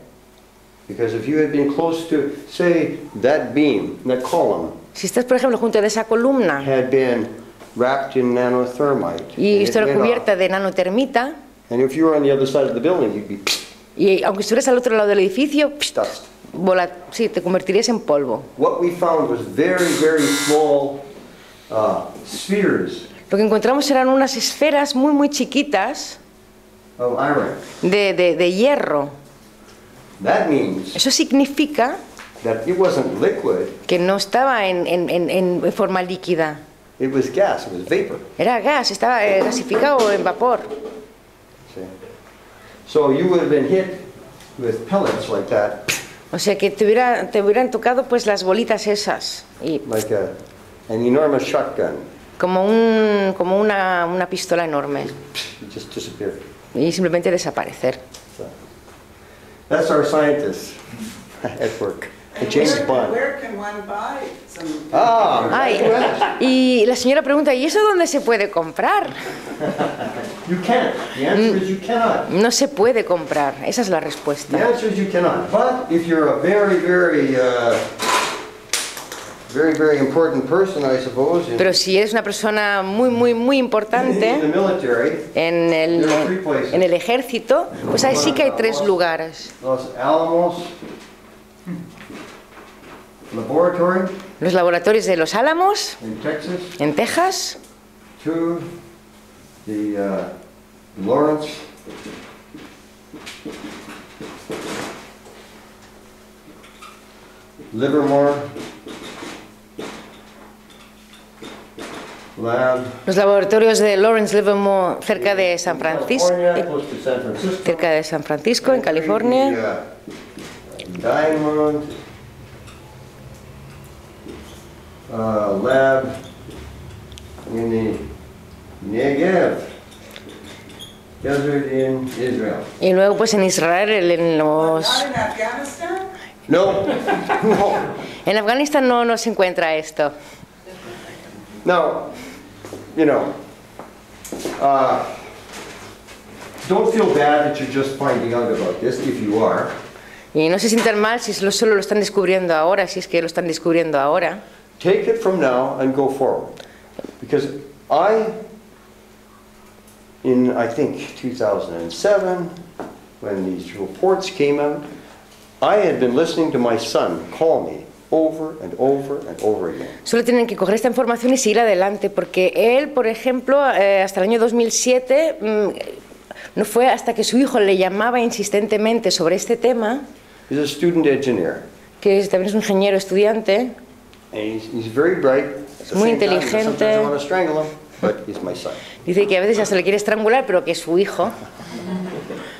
Because if you had been close to, say, that beam, that column, si estás, por ejemplo, junto de esa columna, had been wrapped in nanothermite, y estuviera cubierta de nanotermita, and if you were on the other side of the building, you'd be, y aunque estuvieras al otro lado del edificio, sí, te convertirías en polvo. What we found was very, very small spheres. Lo que encontramos eran unas esferas muy, muy chiquitas of iron. De hierro. That means eso significa that it wasn't liquid. Que no estaba en forma líquida. It was gas, it was vapor. Era gas, estaba gasificado en vapor. See? So you would have been hit with pellets like that. O sea que te hubieran tocado pues las bolitas esas. Y like an enormous shotgun. Como una pistola enorme. Just disappear. Y simplemente desaparecer. So, that's our scientists at work. James Bond. Where can one buy some? Y la señora pregunta, ¿y eso dónde se puede comprar? You can't. The answer is you cannot. No se puede comprar. Esa es la respuesta. The answer is you cannot. But if you're a very, very important person, I suppose. Pero si eres una persona muy importante in the military, en el ejército, pues ahí sí que hay 3 lugares. Los Alamos Laboratory, los laboratorios de Los Álamos, en Texas, to the Lawrence Livermore Lab, los laboratorios de Lawrence Livermore cerca de San Francisco, cerca de San Francisco, en California. Diamond Lab in the Negev Desert in Israel. Y luego pues en Israel, en los... ¿En Afganistán? No. En Afganistán no se encuentra esto. Now, you know, don't feel bad that you're just finding out about this, if you are. Y no se sientan mal si solo lo están descubriendo ahora, si es que lo están descubriendo ahora. Take it from now and go forward. Because in I think 2007, when these reports came out, I had been listening to my son call me over and over and over again. Solo tienen que coger esta información y seguir adelante, porque él, por ejemplo, hasta el año 2007, no fue hasta que su hijo le llamaba insistentemente sobre este tema. He's a student engineer. Que también es un ingeniero estudiante. And he's very bright. Es muy inteligente. Sometimes I want to strangle him, but he's my son. Dice que a veces hasta le quiere estrangular, pero que es su hijo.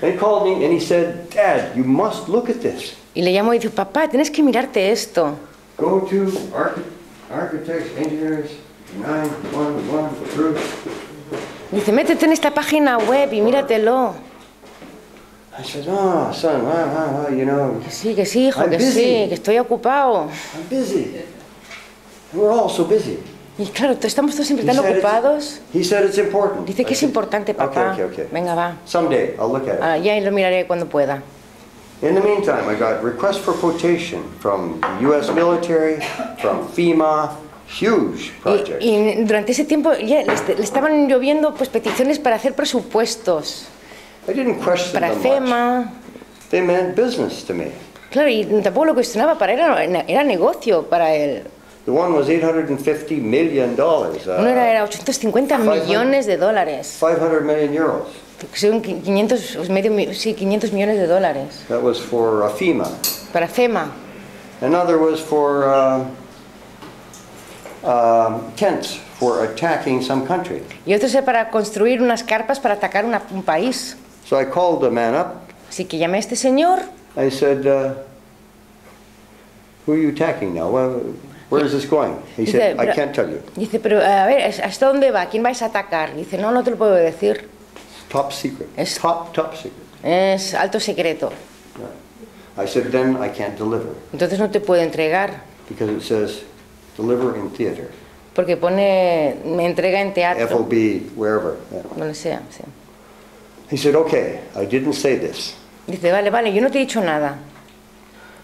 And he called me and he said, "Dad, you must look at this." Y le llamó y dice, papá, tienes que mirarte esto. Go to Architects, Engineers, 911 Truth. Dice, métete en esta página web y míratelo. I said, "Oh, son, you know." Que sí, hijo, que sí, que estoy ocupado. I'm busy. We're all so busy. Y claro, estamos todos siempre tan ocupados. He said it's important. Dice que es importante, papá. Okay. Venga, va. Someday I'll look at it. Ya lo miraré cuando pueda. In the meantime, I got requests for quotation from the U.S. military, from FEMA, huge projects. Y durante ese tiempo ya le estaban lloviendo pues peticiones para hacer presupuestos. I didn't question para them FEMA. Much. They meant business to me. Claro, y tampoco lo cuestionaba, era negocio para él. The one was $850 million. Uno era 850 millones de dólares. 500 million euros. Son 500 millones de dólares. That was for FEMA. Para FEMA. Another was for tents for attacking some country. Y otros para construir unas carpas para atacar un país. So I called the man up. Así que llamé a este señor. I said, who are you attacking now? Where is this going? He said, I can't tell you. Dice, pero a ver, ¿hasta dónde va? ¿Quién vais a atacar? Dice, no, no te lo puedo decir. Top secret. Es top secret. Es alto secreto. I said, then I can't deliver. Entonces no te puedo entregar. Because it says, deliver in theater. Porque pone, me entrega en teatro. FOB, wherever. Yeah. Donde sea, sí. He said, okay, I didn't say this. Dice, vale, vale, yo no te he dicho nada.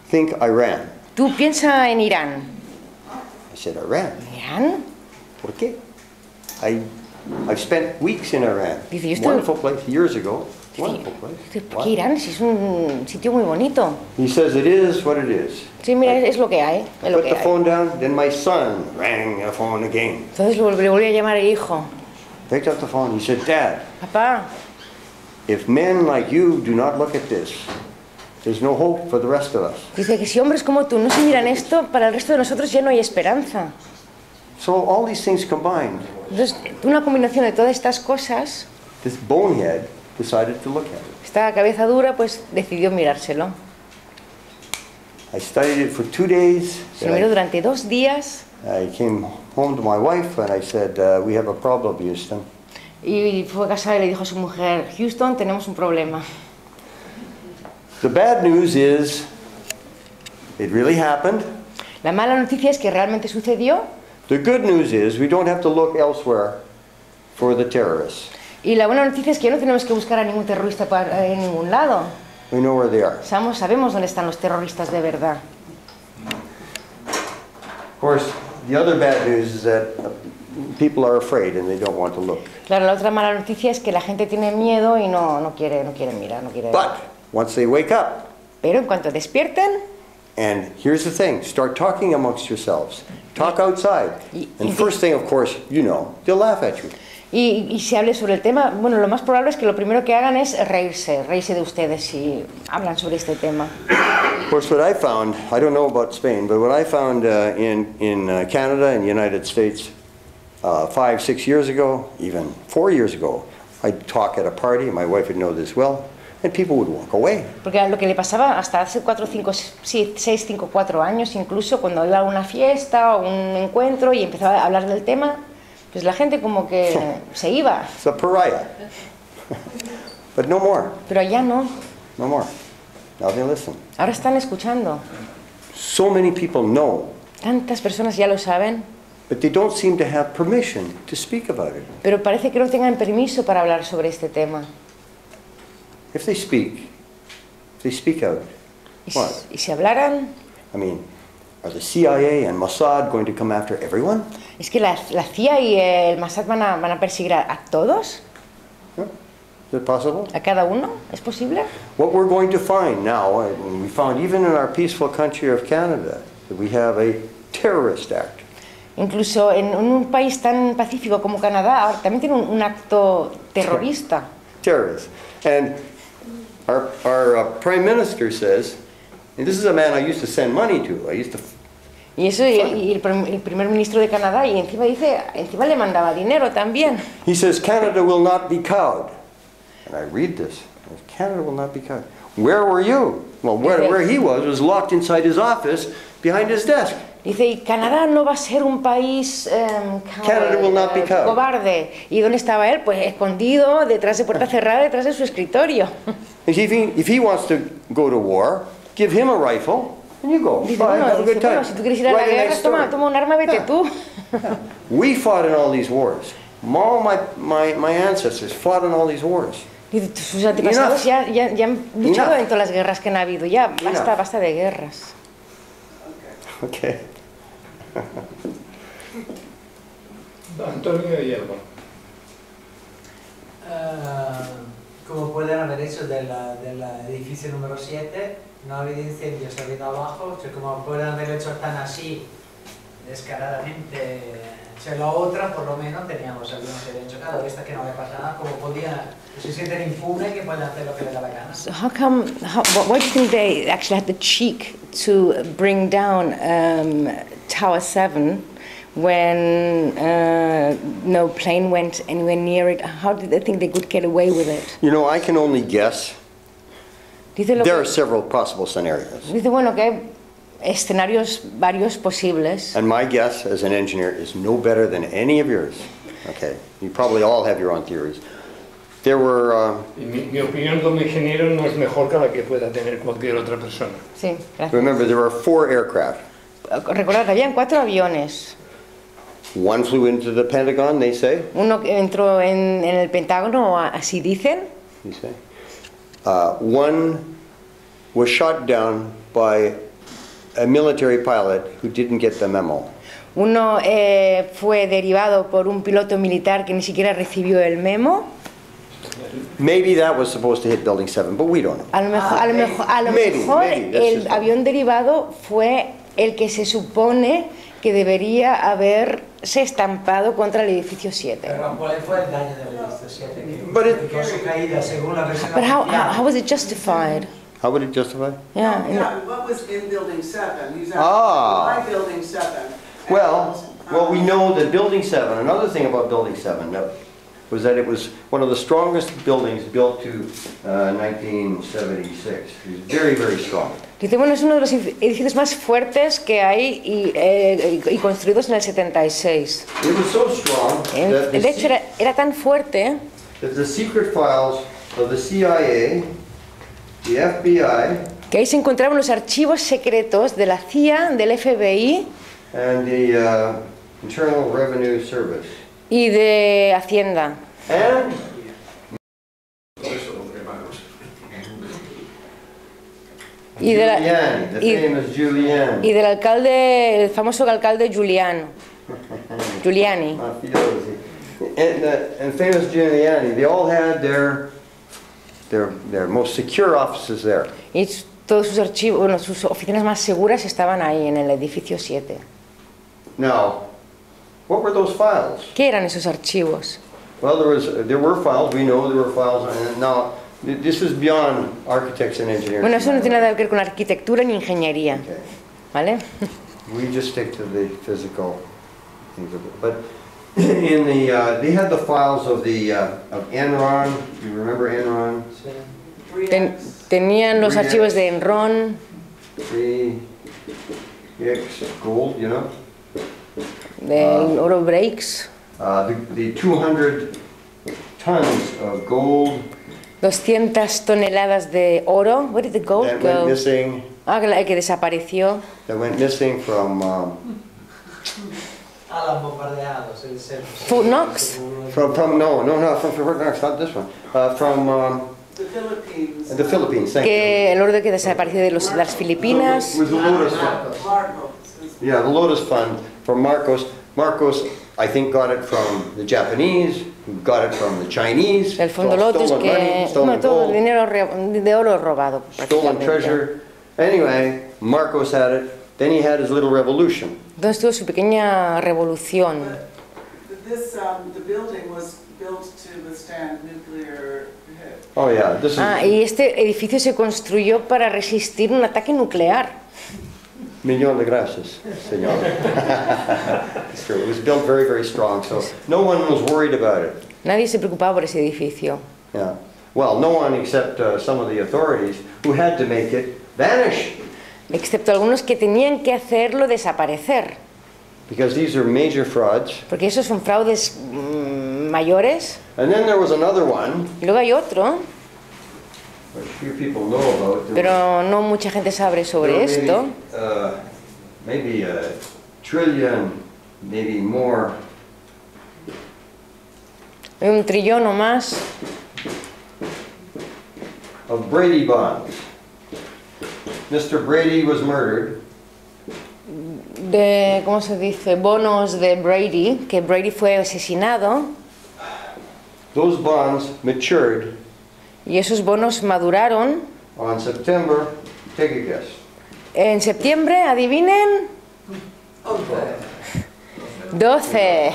Think Iran. Tú piensa en Irán. I said, Iran? ¿Irán? ¿Por qué? I've spent weeks in Iran. Dice, yo wonderful place, years ago. Wonderful place. Dice, ¿por qué Irán? Si es un sitio muy bonito. He says, it is what it is. Sí, mira, es lo que hay. I put the phone down, then my son rang the phone again. Entonces le volví a llamar al hijo. Picked up the phone, he said, Dad. Papá. If men like you do not look at this, there's no hope for the rest of us. Dice que si hombres como tú no se miran esto, para el resto de nosotros ya no hay esperanza. So all these things combined. Entonces, una combinación de todas estas cosas. This bonehead decided to look at it. Esta cabeza dura, pues decidió mirárselo. I studied it for 2 days. Se lo miró durante 2 días. I came home to my wife and I said, we have a problem, Houston. Y fue a casa y le dijo a su mujer, Houston, tenemos un problema. The bad news is, it really happened. La mala noticia es que realmente sucedió. The good news is, we don't have to look elsewhere for the terrorists. Y la buena noticia es que no tenemos que buscar a ningún terrorista en ningún lado. We know where they are. Sabemos dónde están los terroristas de verdad. Of course, the other bad news is that people are afraid and they don't want to look. Claro, la otra mala noticia es que la gente tiene miedo y no quiere mirar, no quiere ver. But once they wake up, pero en cuanto despierten, and here's the thing, start talking amongst yourselves. Talk outside. And first thing, of course, you know, they'll laugh at you. Y si hable sobre el tema, bueno, lo más probable es que lo primero que hagan es reírse de ustedes si hablan sobre este tema. Of course, what I found, I don't know about Spain, but what I found in Canada and the United States 5, 6 years ago, even 4 years ago, I'd talk at a party, my wife would know this well, and people would walk away. Porque lo que le pasaba hasta hace 4, 5, 6, 5, 4 años, incluso cuando iba a una fiesta o un encuentro y empezaba a hablar del tema, pues la gente como que se iba. It's a pariah. But no more. Pero allá no. No more. Now they listen. Ahora están escuchando. So many people know. Tantas personas ya lo saben. But they don't seem to have permission to speak about it. Pero parece que no tengan permiso para hablar sobre este tema. If they speak out. What? ¿Y si hablaran? I mean, are the CIA and Mossad going to come after everyone? ¿Es que la CIA y el Mossad van a perseguir a todos? Is it possible? ¿A cada uno? ¿Es posible? What we're going to find now, and we found even in our peaceful country of Canada, that we have a terrorist act. Incluso en un país tan pacífico como Canadá, ahora también tiene un acto terrorista. Terrorist. And our Prime Minister says, and this is a man I used to send money to. Y eso, y el primer ministro de Canadá, y encima le mandaba dinero también. He says, Canada will not be cowed. And I read this. Canada will not be cowed. Where were you? Well, where he was locked inside his office behind his desk. Dice, y Canadá no va a ser un país cobarde. ¿Y dónde estaba él? Pues escondido, detrás de puerta cerrada, detrás de su escritorio. If he wants to go to war, give him a rifle. And you go. Dice, bueno, si tú quieres ir a la guerra, toma un arma, vete tú. We fought in all these wars. All my ancestors fought in all these wars. Dice, sus antepasados ya han luchado en todas las guerras que han habido. Ya, basta de guerras. Okay. Antonio Hierba. Como pueden haber hecho del edificio número 7, no ha habido incendios, ha habido abajo, como pueden haber hecho tan así, descaradamente, Se la otra, por lo menos, teníamos algunos que habían chocado. Esta que no le pasa nada, como podían, se sienten impunes que pueden hacer lo que les da la gana. So why do you think they actually had the cheek to bring down Tower 7 when no plane went anywhere near it? How did they think they could get away with it? You know, I can only guess. Dice There are several possible scenarios. Dice, bueno, que hay escenarios varios posibles. And my guess as an engineer is no better than any of yours. Okay, you probably all have your own theories. There were... Mi opinión como ingeniero no es mejor que la que pueda tener cualquier otra persona. Sí, gracias. Remember, there were 4 aircraft. Recordad, habían 4 aviones. One flew into the Pentagon, they say. Uno entró en el Pentágono, así dicen. You say. One was shot down by a military pilot who didn't get the memo. Uno fue derivado por un piloto militar que ni siquiera recibió el memo. Maybe that was supposed to hit Building 7, but we don't know. A lo mejor el avión derivado fue el que se supone que debería haberse estampado contra el edificio 7. Pero ¿cuál fue el daño del edificio 7? Con su caída, según la versión But how was it justified? How would it justify? Yeah. Yeah, what was in Building 7? He's asking why Building 7? Well, we know that Building 7, another thing about Building 7 was that it was one of the strongest buildings built to 1976. It was very, very strong. Dice, bueno, es uno de los edificios más fuertes que hay y construidos en el 76. It was so strong that de hecho, era tan fuerte that the secret files of the CIA, the FBI, que ahí se encontraban los archivos secretos de la CIA, del FBI and the Internal Revenue Service. Y de Hacienda. And y de la, Giuliani, the famous Giuliani. Y del alcalde, el famoso alcalde Giuliani. And famous Giuliani, they all had their most secure offices there. Y todos sus archivos, bueno, sus oficinas más seguras estaban ahí en el edificio 7. Now, what were those files? ¿Qué eran esos archivos? Well, there were files. We know there were files. And now, this is beyond architects and engineers. Bueno, eso no tiene nada que ver con arquitectura ni ingeniería, ¿vale? We just stick to the physical things. But in the, they had the files of the of Enron. You remember Enron? Tenían los archivos de Enron. 3X Gold, you know. De Oro Breaks. The 200 tons of gold. 200 toneladas de oro. Where did the gold that go? Went missing. Que desapareció. That went missing from. Los bombardeados, el Fort Knox. From Fort Knox, not this one. From. The Philippines. The Philippines. Thank Que el oro que desapareció de las Filipinas. With the Lotus Fund. Yeah, the Lotus Fund from Marcos. Marcos, I think, got it from the Japanese, who got it from the Chinese. El Fondo Lotus, que todo el dinero de oro robado. Stolen treasure. Anyway, Marcos had it. Then he had his little revolution. Entonces tuvo su pequeña revolución. The building was built to withstand nuclear hit. Oh yeah, this is. Y este edificio se construyó para resistir un ataque nuclear. Millón de gracias, señor. It's true. It was built very, very strong, so no one was worried about it. Nadie se preocupaba por ese edificio. Yeah. Well, no one except some of the authorities who had to make it vanish. Excepto algunos que tenían que hacerlo desaparecer. Because these are major frauds. Porque esos son fraudes mayores. And then there was another one. Y luego hay otro. Few people know about. Pero no mucha gente sabe sobre esto. Maybe a trillion, maybe more. Un trillón o más. Of Brady bonds. Mr. Brady was murdered. De, ¿cómo se dice? Bonos de Brady, que Brady fue asesinado. Those bonds matured. Y esos bonos maduraron. On September, take a guess. En septiembre, adivinen. 12.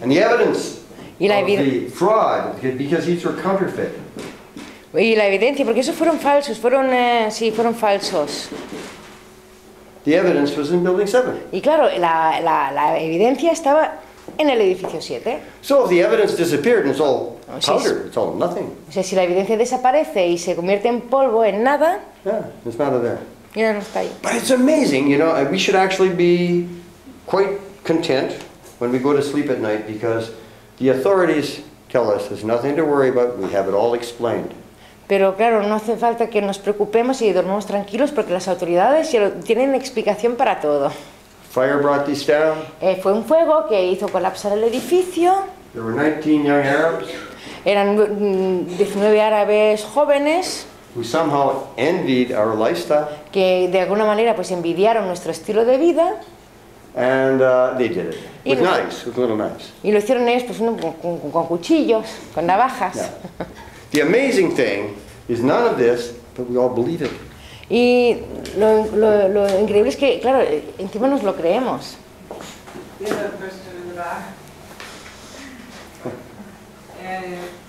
And the evidence Y la, of the fraud, because these were counterfeit. y la evidencia, porque esos fueron falsos, sí, fueron falsos. The evidence was in Building 7. Y claro, la evidencia estaba en el edificio 7. So if the evidence disappeared and it's all powder, it's all nothing. O sea, si la evidencia desaparece y se convierte en polvo, en nada, Yeah, it's not there. ya no está ahí. But it's amazing, you know, we should actually be quite content when we go to sleep at night because the authorities tell us there's nothing to worry about, we have it all explained. Pero claro, no hace falta que nos preocupemos y dormamos tranquilos porque las autoridades ya tienen explicación para todo. Fire brought this down. Fue un fuego que hizo colapsar el edificio. There were 19 young Arabs Eran 19 árabes jóvenes who somehow envied our lifestyle. Que de alguna manera pues envidiaron nuestro estilo de vida. And they did it with knives, with little knives. Y lo hicieron ellos pues, con cuchillos, con navajas. Yeah. The amazing thing is none of this, but we all believe it. Y lo increíble es que, claro, encima nos lo creemos.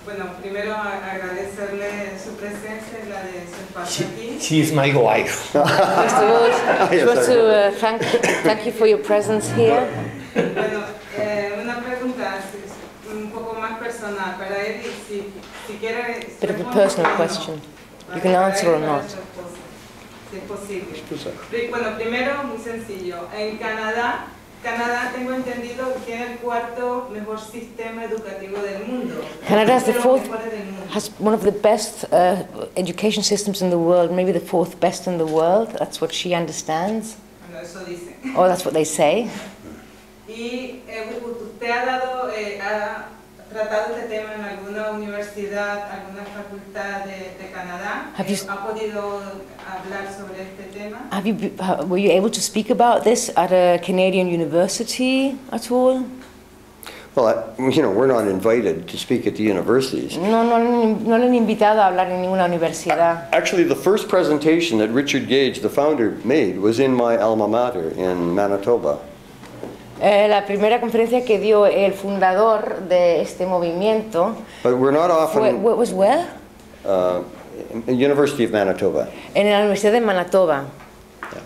Bueno, primero agradecerle su presencia y la de su espacio aquí. She's my wife. First of all, I want to thank you for your presence here. Bueno, una pregunta un poco más personal para él, si quiere. Bit of a personal question. You can answer or not. Si es posible. Bueno, primero, muy sencillo. En Canadá tengo entendido que tiene el cuarto mejor sistema educativo del mundo. Canada has one of the best education systems in the world, maybe the fourth best in the world. That's what she understands. Bueno, eso dice. Or that's what they say. Y usted ha tratado este tema en alguna universidad, alguna facultad de Canadá. ¿Ha podido hablar sobre este tema? Were you able to speak about this at a Canadian university at all? Well, you know, we're not invited to speak at the universities. No le han invitado a hablar en ninguna universidad. Actually, the first presentation that Richard Gage, the founder, made was in my alma mater in Manitoba. La primera conferencia que dio el fundador de este movimiento But we're not often, was where? University of Manitoba. En la Universidad de Manitoba. Yeah.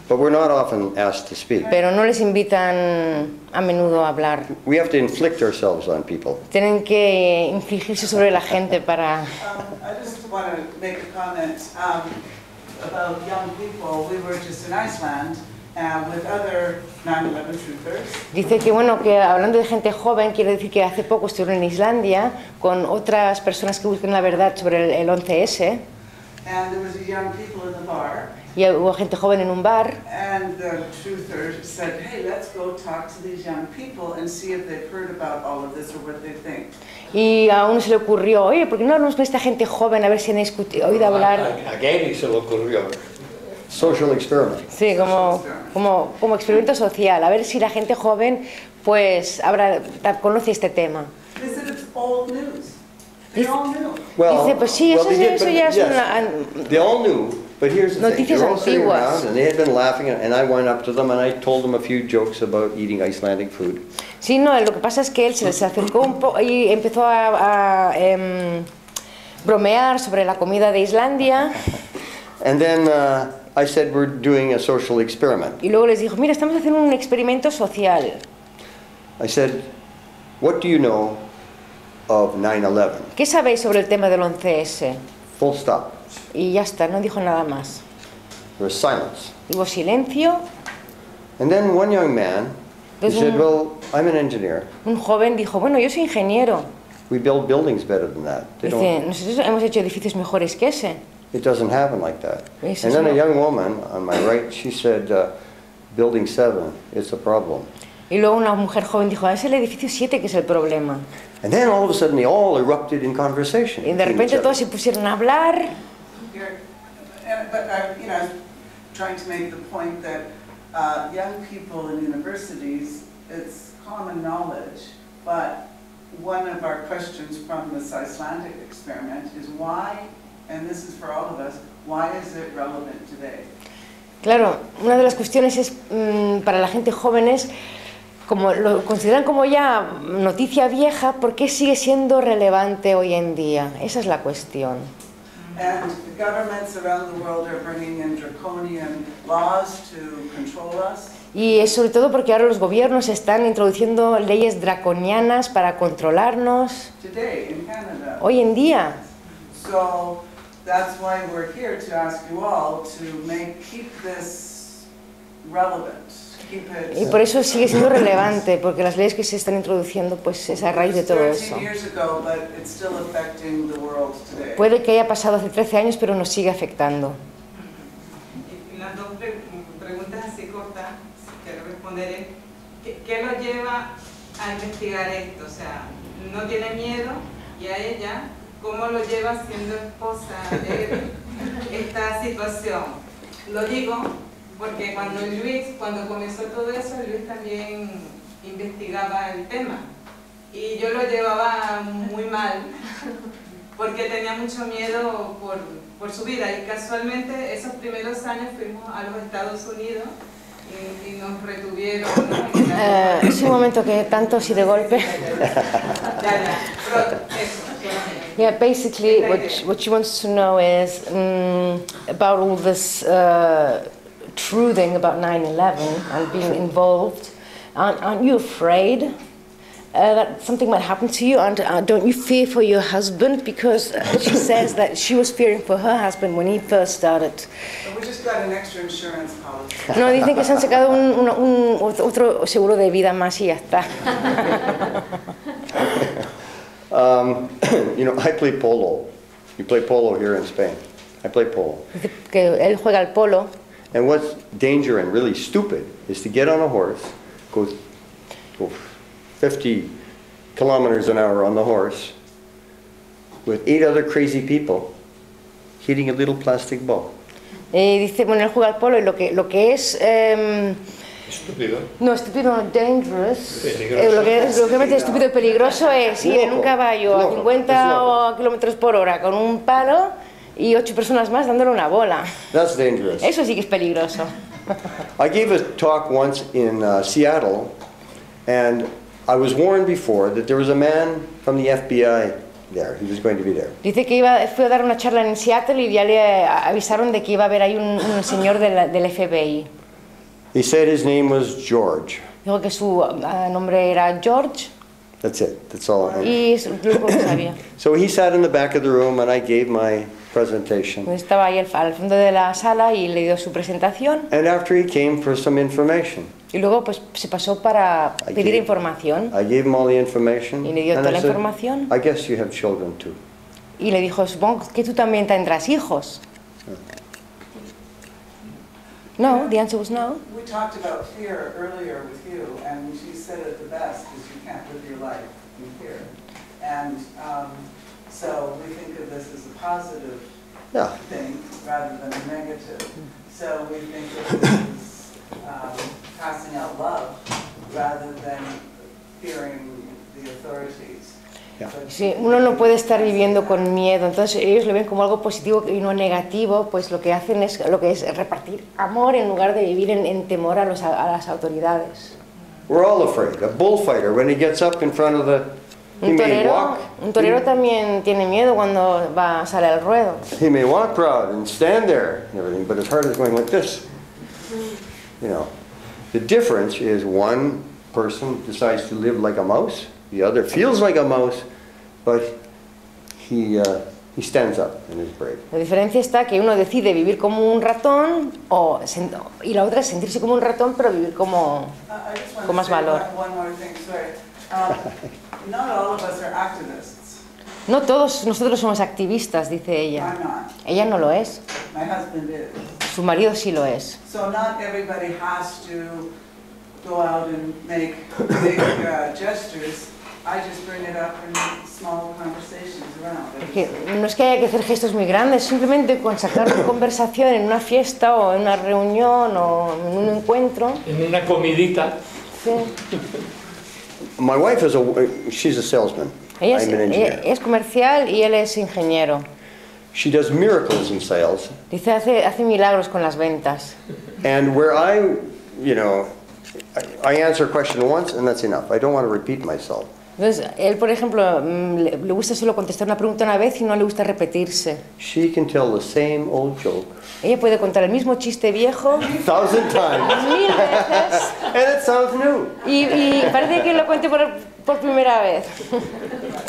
But we're not often asked to speak. Pero no les invitan a menudo a hablar. We have to inflict ourselves on people. Tienen que infligirse sobre la gente para. I just want to make a comment about young people. We were just in Iceland. With other 9/11 truthers. Dice que bueno, que hablando de gente joven, quiere decir que hace poco estuvieron en Islandia con otras personas que buscan la verdad sobre el 11S. And there was a young people in the bar. Y hubo gente joven en un bar. And the truther said, "Hey, let's go talk to these young people and see if they've heard about all of this or what they think." Y a uno se le ocurrió, oye, ¿por qué no hablamos con esta gente joven a ver si han oído hablar? A Gary se le ocurrió. Social experiment. Sí, como experimento social, a ver si la gente joven pues conoce este tema. Dice, pues sí, eso ya es una... They all knew, but here's the thing. Noticias They're all sitting antiguas. around and they had been laughing and I went up to them and I told them a few jokes about eating Icelandic food. Sí, no, lo que pasa es que él se les acercó un poco y empezó a bromear sobre la comida de Islandia. And then I said we're doing a social experiment. Y luego les dijo, mira, estamos haciendo un experimento social. I said, what do you know of 9/11? ¿Qué sabéis sobre el tema del 11S? Full stop. Y ya está, no dijo nada más. There was silence. Hubo silencio. And then one young man, he said, well, I'm an engineer. Un joven dijo, bueno, yo soy ingeniero. We build buildings better than that. Dice, nosotros hemos hecho edificios mejores que ese. It doesn't happen like that. ¿Ves? And then a young woman on my right, she said, building 7, it's a problem. Y luego una mujer joven dijo, es el edificio 7 que es el problema. And then all of a sudden they all erupted in conversation. Y de repente todos se pusieron a hablar. But you know, trying to make the point that young people in universities, it's common knowledge, but one of our questions from this Icelandic experiment is why, and this is for all of us, why is it relevant today? Claro, una de las cuestiones es, para la gente joven es, como lo consideran como ya noticia vieja, ¿por qué sigue siendo relevante hoy en día? Esa es la cuestión. And the governments around the world are bringing in draconian laws to control us. Y es sobre todo porque ahora los gobiernos están introduciendo leyes draconianas para controlarnos. Today in Canada. Hoy en día. So that's why we're here to ask you all to keep this relevant. Y por eso sigue siendo relevante, porque las leyes que se están introduciendo, pues es a raíz de todo eso. Puede que haya pasado hace 13 años, pero nos sigue afectando. Y las dos preguntas así cortas que responderé. ¿Qué lo lleva a investigar esto? O sea, ¿no tiene miedo? Y a ella, ¿cómo lo lleva siendo esposa esta situación? Lo digo porque cuando comenzó todo eso, Luis también investigaba el tema y yo lo llevaba muy mal porque tenía mucho miedo por su vida y casualmente esos primeros años fuimos a los Estados Unidos y nos retuvieron, ¿no? Es un momento que tanto así de golpe. Yeah, basically what she wants to know is about all this truthing about 9/11 and being involved. Aren't you afraid that something might happen to you? And don't you fear for your husband? Because she says that she was fearing for her husband when he first started. We just got an extra insurance policy. No, dicen que se han sacado otro seguro de vida más y ya está. You know, I play polo. You play polo here in Spain. I play polo. Que él juega al polo. And what's danger and really stupid is to get on a horse, go 50 kilometers an hour on the horse, with 8 other crazy people, hitting a little plastic ball. Dice, bueno, él juega al polo y lo que es... Estúpido. No, estúpido, no, dangerous. Lo que es estúpido y peligroso es ir en un caballo a 50 kilómetros por hora con un palo y 8 personas más dándole una bola. That's dangerous. Eso sí que es peligroso. I gave a talk once in Seattle, and I was warned before that there was a man from the FBI there. He was going to be there. Dice que fue a dar una charla en Seattle y ya le avisaron de que iba a haber ahí un señor del FBI. He said his name was George. Dijo que su nombre era George. That's it. That's all I know. Y es lo único que sabía. So he sat in the back of the room and I gave my presentation. Estaba ahí al fondo de la sala y le dio su presentación. And after he came for some information. Y luego pues se pasó para pedir información. I gave him all the information. Y le dio toda la información. I guess you have children too. Y le dijo, supongo que tú también tendrás hijos. No, the answer was no. We talked about fear earlier with you, and she said it the best, is you can't live your life in fear. And so we think of this as a positive thing rather than a negative. So we think of this as passing out love rather than fearing the authorities. Sí, uno no puede estar viviendo con miedo, entonces ellos lo ven como algo positivo y no negativo, pues lo que hacen es repartir amor en lugar de vivir en temor a las autoridades. We're all afraid. A bullfighter, when he gets up in front of Un torero también tiene miedo cuando sale al ruedo. He may walk proud and stand there and everything, but his heart is going like this. You know, the difference is one person decides to live like a mouse. The other feels like a mouse, but he stands up and is brave. La diferencia está que uno decide vivir como un ratón y la otra es sentirse como un ratón pero vivir con más valor. Not all of us are activists. No todos nosotros somos activistas, dice ella. I'm not. Ella no lo es. My husband is. Su marido sí lo es. So not everybody has to go out and make big gestures. I just bring it up in small conversations around it. No es que haya que hacer gestos muy grandes, simplemente con sacar una conversación en una fiesta o en una reunión o en un encuentro. En una comidita. Sí. My wife she's a salesman. Ella I'm an engineer. es comercial y él es ingeniero. She does miracles in sales. Dice, hace milagros con las ventas. And where I answer a question once and that's enough. I don't want to repeat myself. Entonces, él, por ejemplo, le gusta solo contestar una pregunta una vez y no le gusta repetirse. She can tell the same old joke. Ella puede contar el mismo chiste viejo 1,000 times. 1000 veces. And it sounds new. Y parece que lo cuente por primera vez.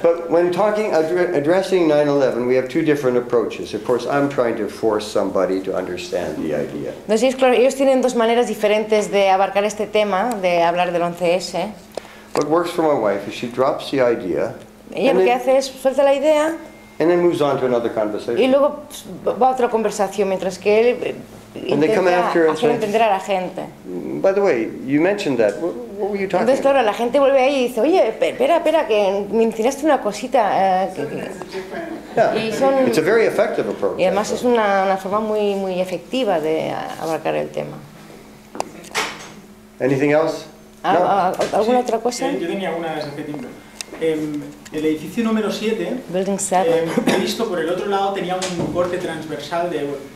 But when addressing 9/11, we have two different approaches. Of course, I'm trying to force somebody to understand the idea. Entonces, claro, ellos tienen dos maneras diferentes de abarcar este tema, de hablar del 11S. What works for my wife is she drops the idea. Ella lo que hace es suelta la idea and then moves on to another conversation. Y luego va a otra conversación, mientras que él intenta hacer entender a la gente. By the way, you mentioned that. What were you talking Entonces, claro, la gente vuelve ahí y dice, oye, espera, que me mencionaste una cosita. It's a very effective approach. Y además es una forma muy efectiva de abarcar el tema. Anything else? ¿Alguna otra cosa? Yo tenía una desde hace tiempo. El edificio número 7, Building 7. He visto por el otro lado tenía un corte transversal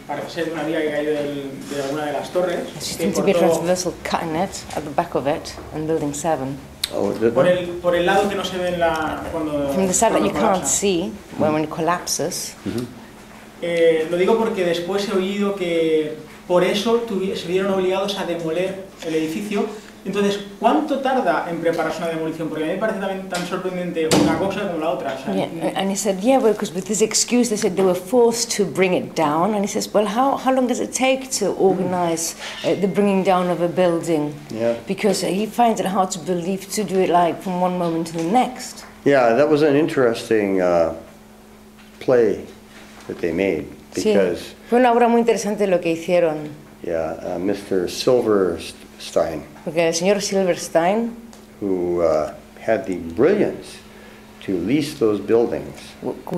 para ser de una vía que cayó de alguna de las torres. There seems to be a transversal cut in it at the back of it in Building 7. Por el lado que no se ve cuando From the side that you can't see when it collapses. Lo digo porque después he oído que por eso se vieron obligados a demoler el edificio. Entonces, ¿cuánto tarda en prepararse una demolición? Porque a mí me parece también tan sorprendente una cosa como la otra. O sea, and he said, yeah, because with this excuse they said they were forced to bring it down. And he says, well, how long does it take to organize the bringing down of a building? Yeah. Because he finds it hard to believe to do it like from one moment to the next. Yeah, that was an interesting play that they made. Because, sí, fue una obra muy interesante lo que hicieron. Yeah, Mr. Silverstein. Porque el señor Silverstein, who had the brilliance to lease those buildings.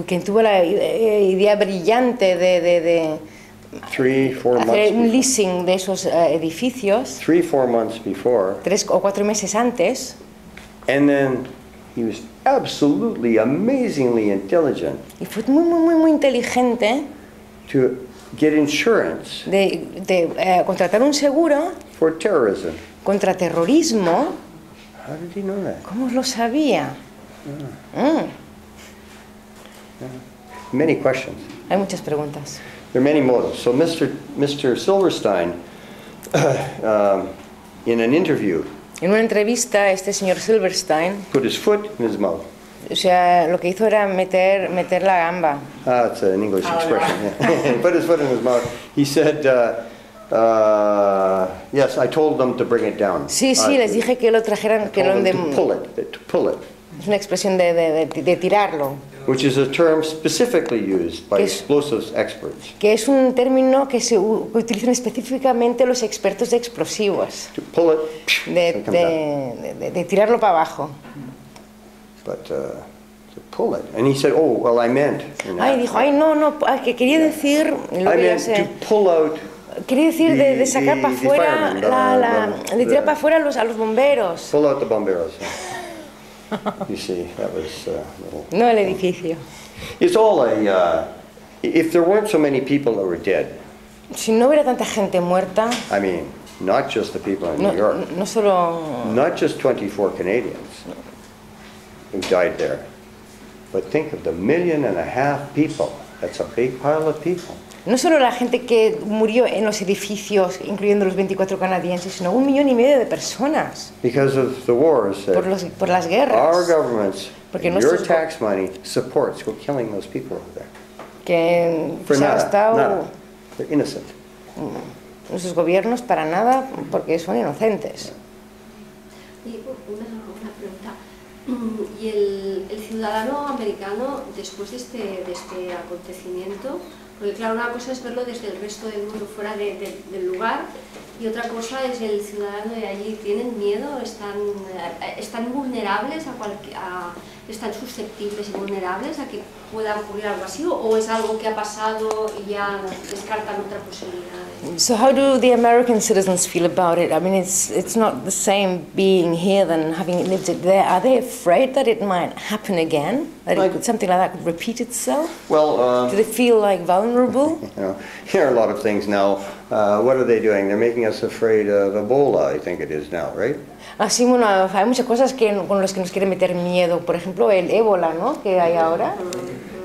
Quien tuvo la idea brillante de 3-4 hacer un months leasing de esos edificios. 3-4 months before. 3 o 4 meses antes. And then he was absolutely amazingly intelligent. Y fue muy inteligente. To get insurance. De contratar un seguro. For terrorism. Contra terrorismo. How did he know that? ¿Cómo lo sabía? Many questions. Hay muchas preguntas. There are many motives. So Mr. Silverstein, in an interview, en una entrevista, este señor Silverstein put his foot in his mouth. O sea, lo que hizo era meter la gamba. It's an English expression. Yeah. He put his foot in his mouth. He said, yes, I told them to bring it down. Sí, les dije que lo trajeran, que lo to pull it. Es una expresión de tirarlo. Which is a term specifically used by explosives experts. Que es un término que se utilizan específicamente los expertos de explosivos. To pull it. De tirarlo para abajo. But to pull it, and he said, "Oh, well, I meant." Dijo, no, que quería decir. I meant to pull out. Quería decir de sacar para afuera de tirar para afuera a los bomberos. Pull out the bomberos. You see, that was no el edificio. It's all if there weren't so many people that were dead. Si no hubiera tanta gente muerta. I mean, not just the people in New York. No solo. Not just 24 Canadians. Who died there. But think of the 1.5 million people. That's a big pile of people. No solo la gente que murió en los edificios, incluyendo los 24 canadienses, sino 1,5 millones de personas. Because of the wars. Por las guerras. Our governments, porque your tax money supports killing those people over there. Que for nada. They're innocent. Nuestros gobiernos para nada, porque son inocentes. Y una pregunta. Y el ciudadano americano, después de este acontecimiento, porque claro, una cosa es verlo desde el resto del mundo, fuera del lugar, y otra cosa es el ciudadano de allí. ¿Tienen miedo? ¿Están vulnerables están susceptibles y vulnerables a que pueda ocurrir algo así, o es algo que ha pasado y ya descartan otra posibilidad? So how do the American citizens feel about it? I mean, it's not the same being here than having lived it there. Are they afraid that it might happen again? That something like that could repeat itself? Well, do they feel like vulnerable? Here are a lot of things now. What are they doing? They're making us afraid of Ebola, I think it is now, right? Así, bueno, hay muchas cosas con las que nos quieren meter miedo. Por ejemplo, el ébola, ¿no?, que hay ahora.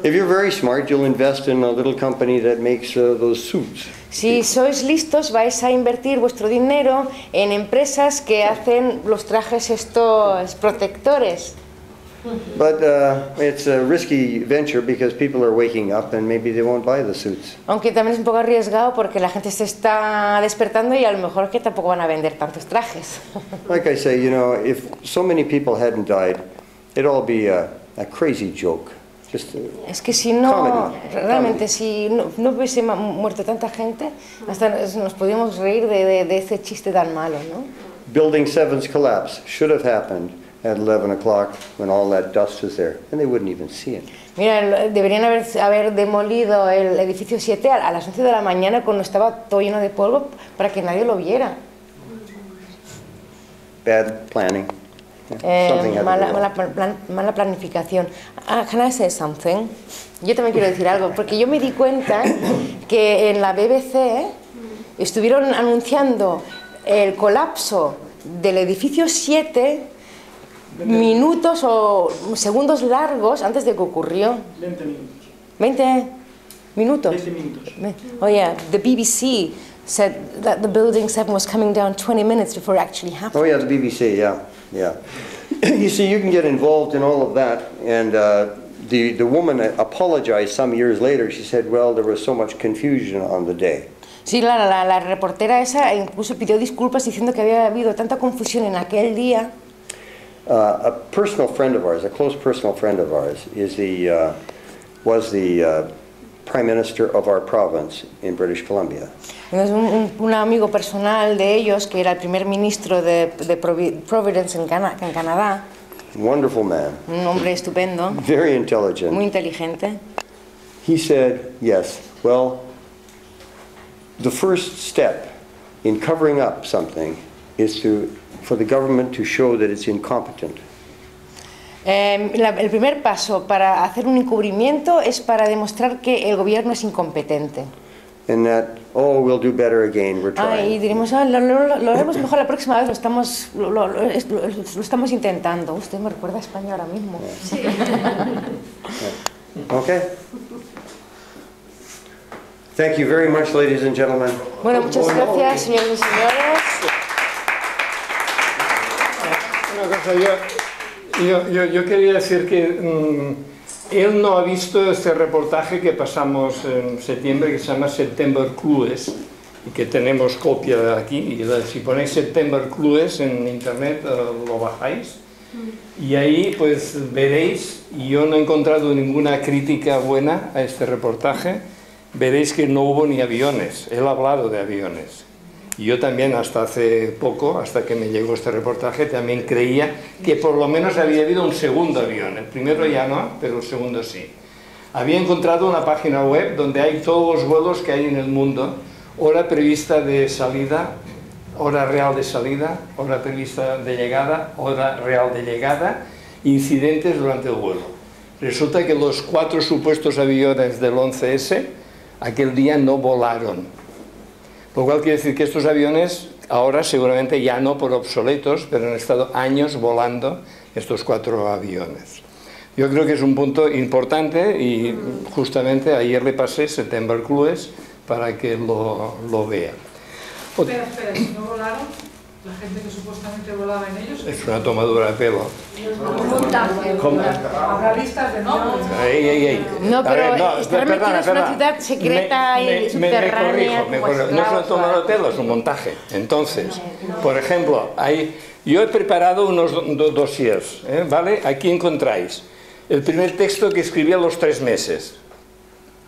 If you're very smart, you'll invest in a little company that makes those suits. Si sois listos, vais a invertir vuestro dinero en empresas que hacen los trajes estos protectores. But it's a risky venture because people are waking up and maybe they won't buy the suits. Aunque también es un poco arriesgado porque la gente se está despertando y a lo mejor que tampoco van a vender tantos trajes. Like I say, you know, if so many people hadn't died, it'd all be a crazy joke. Es que si no, realmente, si no hubiese muerto tanta gente, hasta nos podíamos reír de ese chiste tan malo, ¿no? Building 7's collapse should have happened at 11 o'clock when all that dust was there, and they wouldn't even see it. Mira, deberían haber demolido el edificio 7 a las 11 de la mañana cuando estaba todo lleno de polvo para que nadie lo viera. Bad planning. Mala planificación. Can I say something? Yo también quiero decir algo, porque yo me di cuenta que en la BBC estuvieron anunciando el colapso del edificio 7 minutos o segundos largos antes de que ocurrió. 20 minutos. 20 minutos. 20 minutos. Oh yeah, the BBC said that the building 7 was coming down 20 minutes before it actually happened. Oh yeah, the BBC, yeah. You see, you can get involved in all of that, and the woman apologized some years later. She said, well, there was so much confusion on the day. Sí, la reportera esa incluso pidió disculpas diciendo que había habido tanta confusión en aquel día. A personal friend of ours, a close personal friend of ours, was the Prime Minister of our province in British Columbia. Un amigo personal de ellos, que era el primer ministro de Providence en Canadá. Wonderful man. Un hombre estupendo. Very intelligent. Muy inteligente. He said, yes, well, the first step in covering up something is for the government to show that it's incompetent. El primer paso para hacer un encubrimiento es para demostrar que el gobierno es incompetente. And that, oh, we'll do better again, we're trying. Y diremos, lo haremos mejor la próxima vez, lo estamos intentando. Usted me recuerda a España ahora mismo. Sí. Okay. Thank you very much, ladies and gentlemen. Bueno, muchas gracias, señores y señores. Una cosa, yo quería decir que él no ha visto este reportaje que pasamos en septiembre, que se llama September Clues, y que tenemos copia aquí. Y si ponéis September Clues en internet, lo bajáis. Y ahí pues veréis, y yo no he encontrado ninguna crítica buena a este reportaje, veréis que no hubo ni aviones. Él ha hablado de aviones. Y yo también hasta hace poco, hasta que me llegó este reportaje, también creía que por lo menos había habido un segundo avión. El primero ya no, pero el segundo sí. Había encontrado una página web donde hay todos los vuelos que hay en el mundo, hora prevista de salida, hora real de salida, hora prevista de llegada, hora real de llegada, incidentes durante el vuelo. Resulta que los 4 supuestos aviones del 11S aquel día no volaron. Lo cual quiere decir que estos aviones ahora seguramente ya no por obsoletos, pero han estado años volando estos 4 aviones. Yo creo que es un punto importante y justamente ayer le pasé September Clues para que lo vea. Espera, si no volaron, la gente que supuestamente volaba en ellos... Es una tomadura de pelo. Un montaje. Habrá listas de nombres. No, pero estar metidos en una ciudad secreta y subterránea... Me corrijo. No es una tomadura de pelo, es un montaje. Entonces, por ejemplo, yo he preparado unos dossiers, ¿vale? Aquí encontráis el primer texto que escribí a los 3 meses.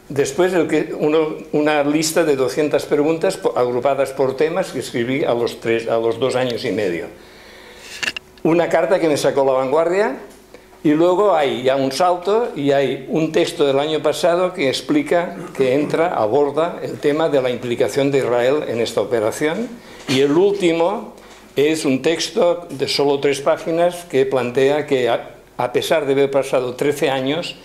Después una lista de 200 preguntas agrupadas por temas que escribí a los 2 años y medio. Una carta que me sacó La Vanguardia, Y luego hay ya un salto y hay un texto del año pasado que explica, que aborda el tema de la implicación de Israel en esta operación. Y el último es un texto de solo 3 páginas que plantea que a pesar de haber pasado 13 años,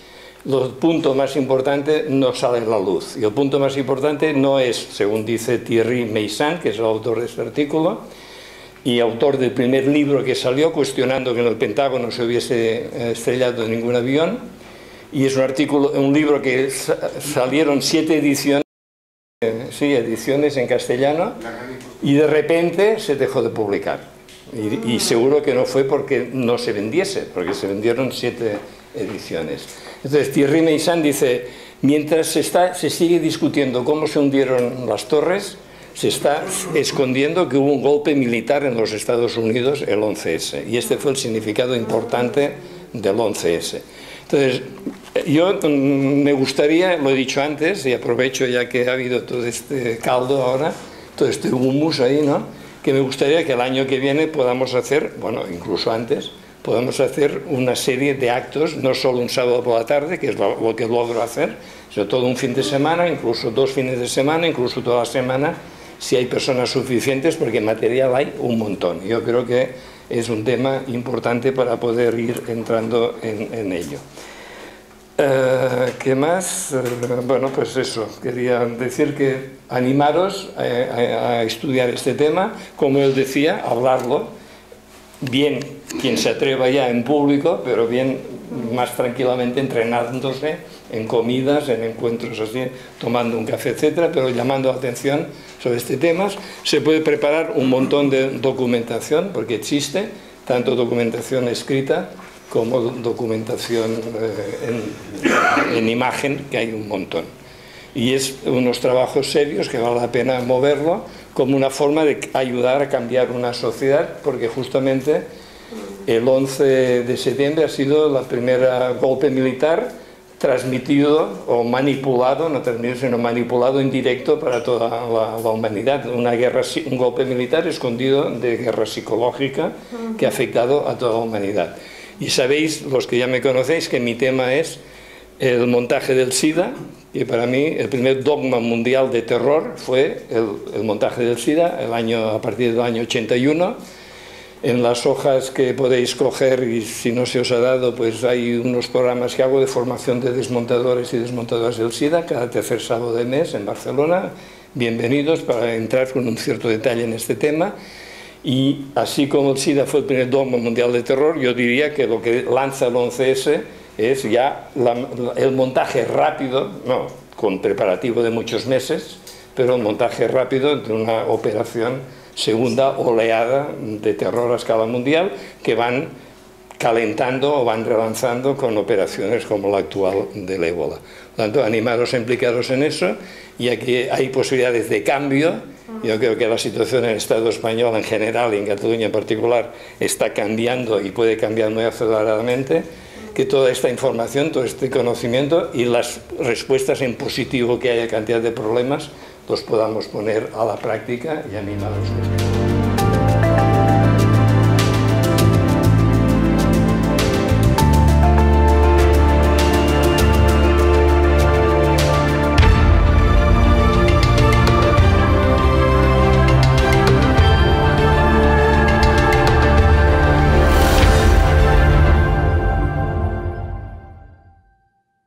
el punto más importante no sale a la luz. Y el punto más importante no es, según dice Thierry Meyssan, que es el autor de este artículo, y autor del primer libro que salió cuestionando que en el Pentágono se hubiese estrellado ningún avión, y es un libro que salieron 7 ediciones, ediciones en castellano, y de repente se dejó de publicar. Y seguro que no fue porque no se vendiese, porque se vendieron 7 ediciones. Entonces Thierry Meyssan dice, mientras se sigue discutiendo cómo se hundieron las torres, se está escondiendo que hubo un golpe militar en los Estados Unidos el 11S, y este fue el significado importante del 11S. Entonces, yo me gustaría, lo he dicho antes, y aprovecho ya que ha habido todo este caldo ahora, todo este humus ahí, ¿no?, que me gustaría que el año que viene podamos hacer, bueno, incluso antes, podamos hacer una serie de actos, no solo un sábado por la tarde, que es lo que logro hacer, sino todo un fin de semana, incluso 2 fines de semana, incluso toda la semana, si hay personas suficientes, porque material hay un montón. Yo creo que es un tema importante para poder ir entrando en ello. ¿Qué más? Bueno, pues eso, quería decir que animaros a estudiar este tema, como él decía, hablarlo, bien quien se atreva ya en público, pero bien más tranquilamente entrenándose en comidas, en encuentros así, tomando un café, etcétera, pero llamando la atención sobre este tema. Se puede preparar un montón de documentación, porque existe tanto documentación escrita como documentación en imagen, que hay un montón. Y es unos trabajos serios que vale la pena moverlo como una forma de ayudar a cambiar una sociedad, porque justamente el 11 de septiembre ha sido la primera golpe militar transmitido o manipulado, no transmitido, sino manipulado en directo para toda la humanidad. Un golpe militar escondido de guerra psicológica que ha afectado a toda la humanidad. Y sabéis, los que ya me conocéis, que mi tema es el montaje del SIDA, y para mí el primer dogma mundial de terror fue el montaje del SIDA, a partir del año 81. En las hojas que podéis coger, y si no se os ha dado, pues hay unos programas que hago de formación de desmontadores y desmontadoras del SIDA, cada tercer sábado de mes en Barcelona. Bienvenidos para entrar con un cierto detalle en este tema. Y así como el SIDA fue el primer dogma mundial de terror, yo diría que lo que lanza el 11S es ya el montaje rápido, no con preparativo de muchos meses, pero el montaje rápido de una operación segunda oleada de terror a escala mundial, que van calentando o van relanzando con operaciones como la actual del ébola. Por tanto, animaros a implicaros en eso, y aquí hay posibilidades de cambio. Yo creo que la situación en el Estado español en general y en Cataluña en particular está cambiando y puede cambiar muy aceleradamente, que toda esta información, todo este conocimiento y las respuestas en positivo que haya cantidad de problemas los podamos poner a la práctica y animaros.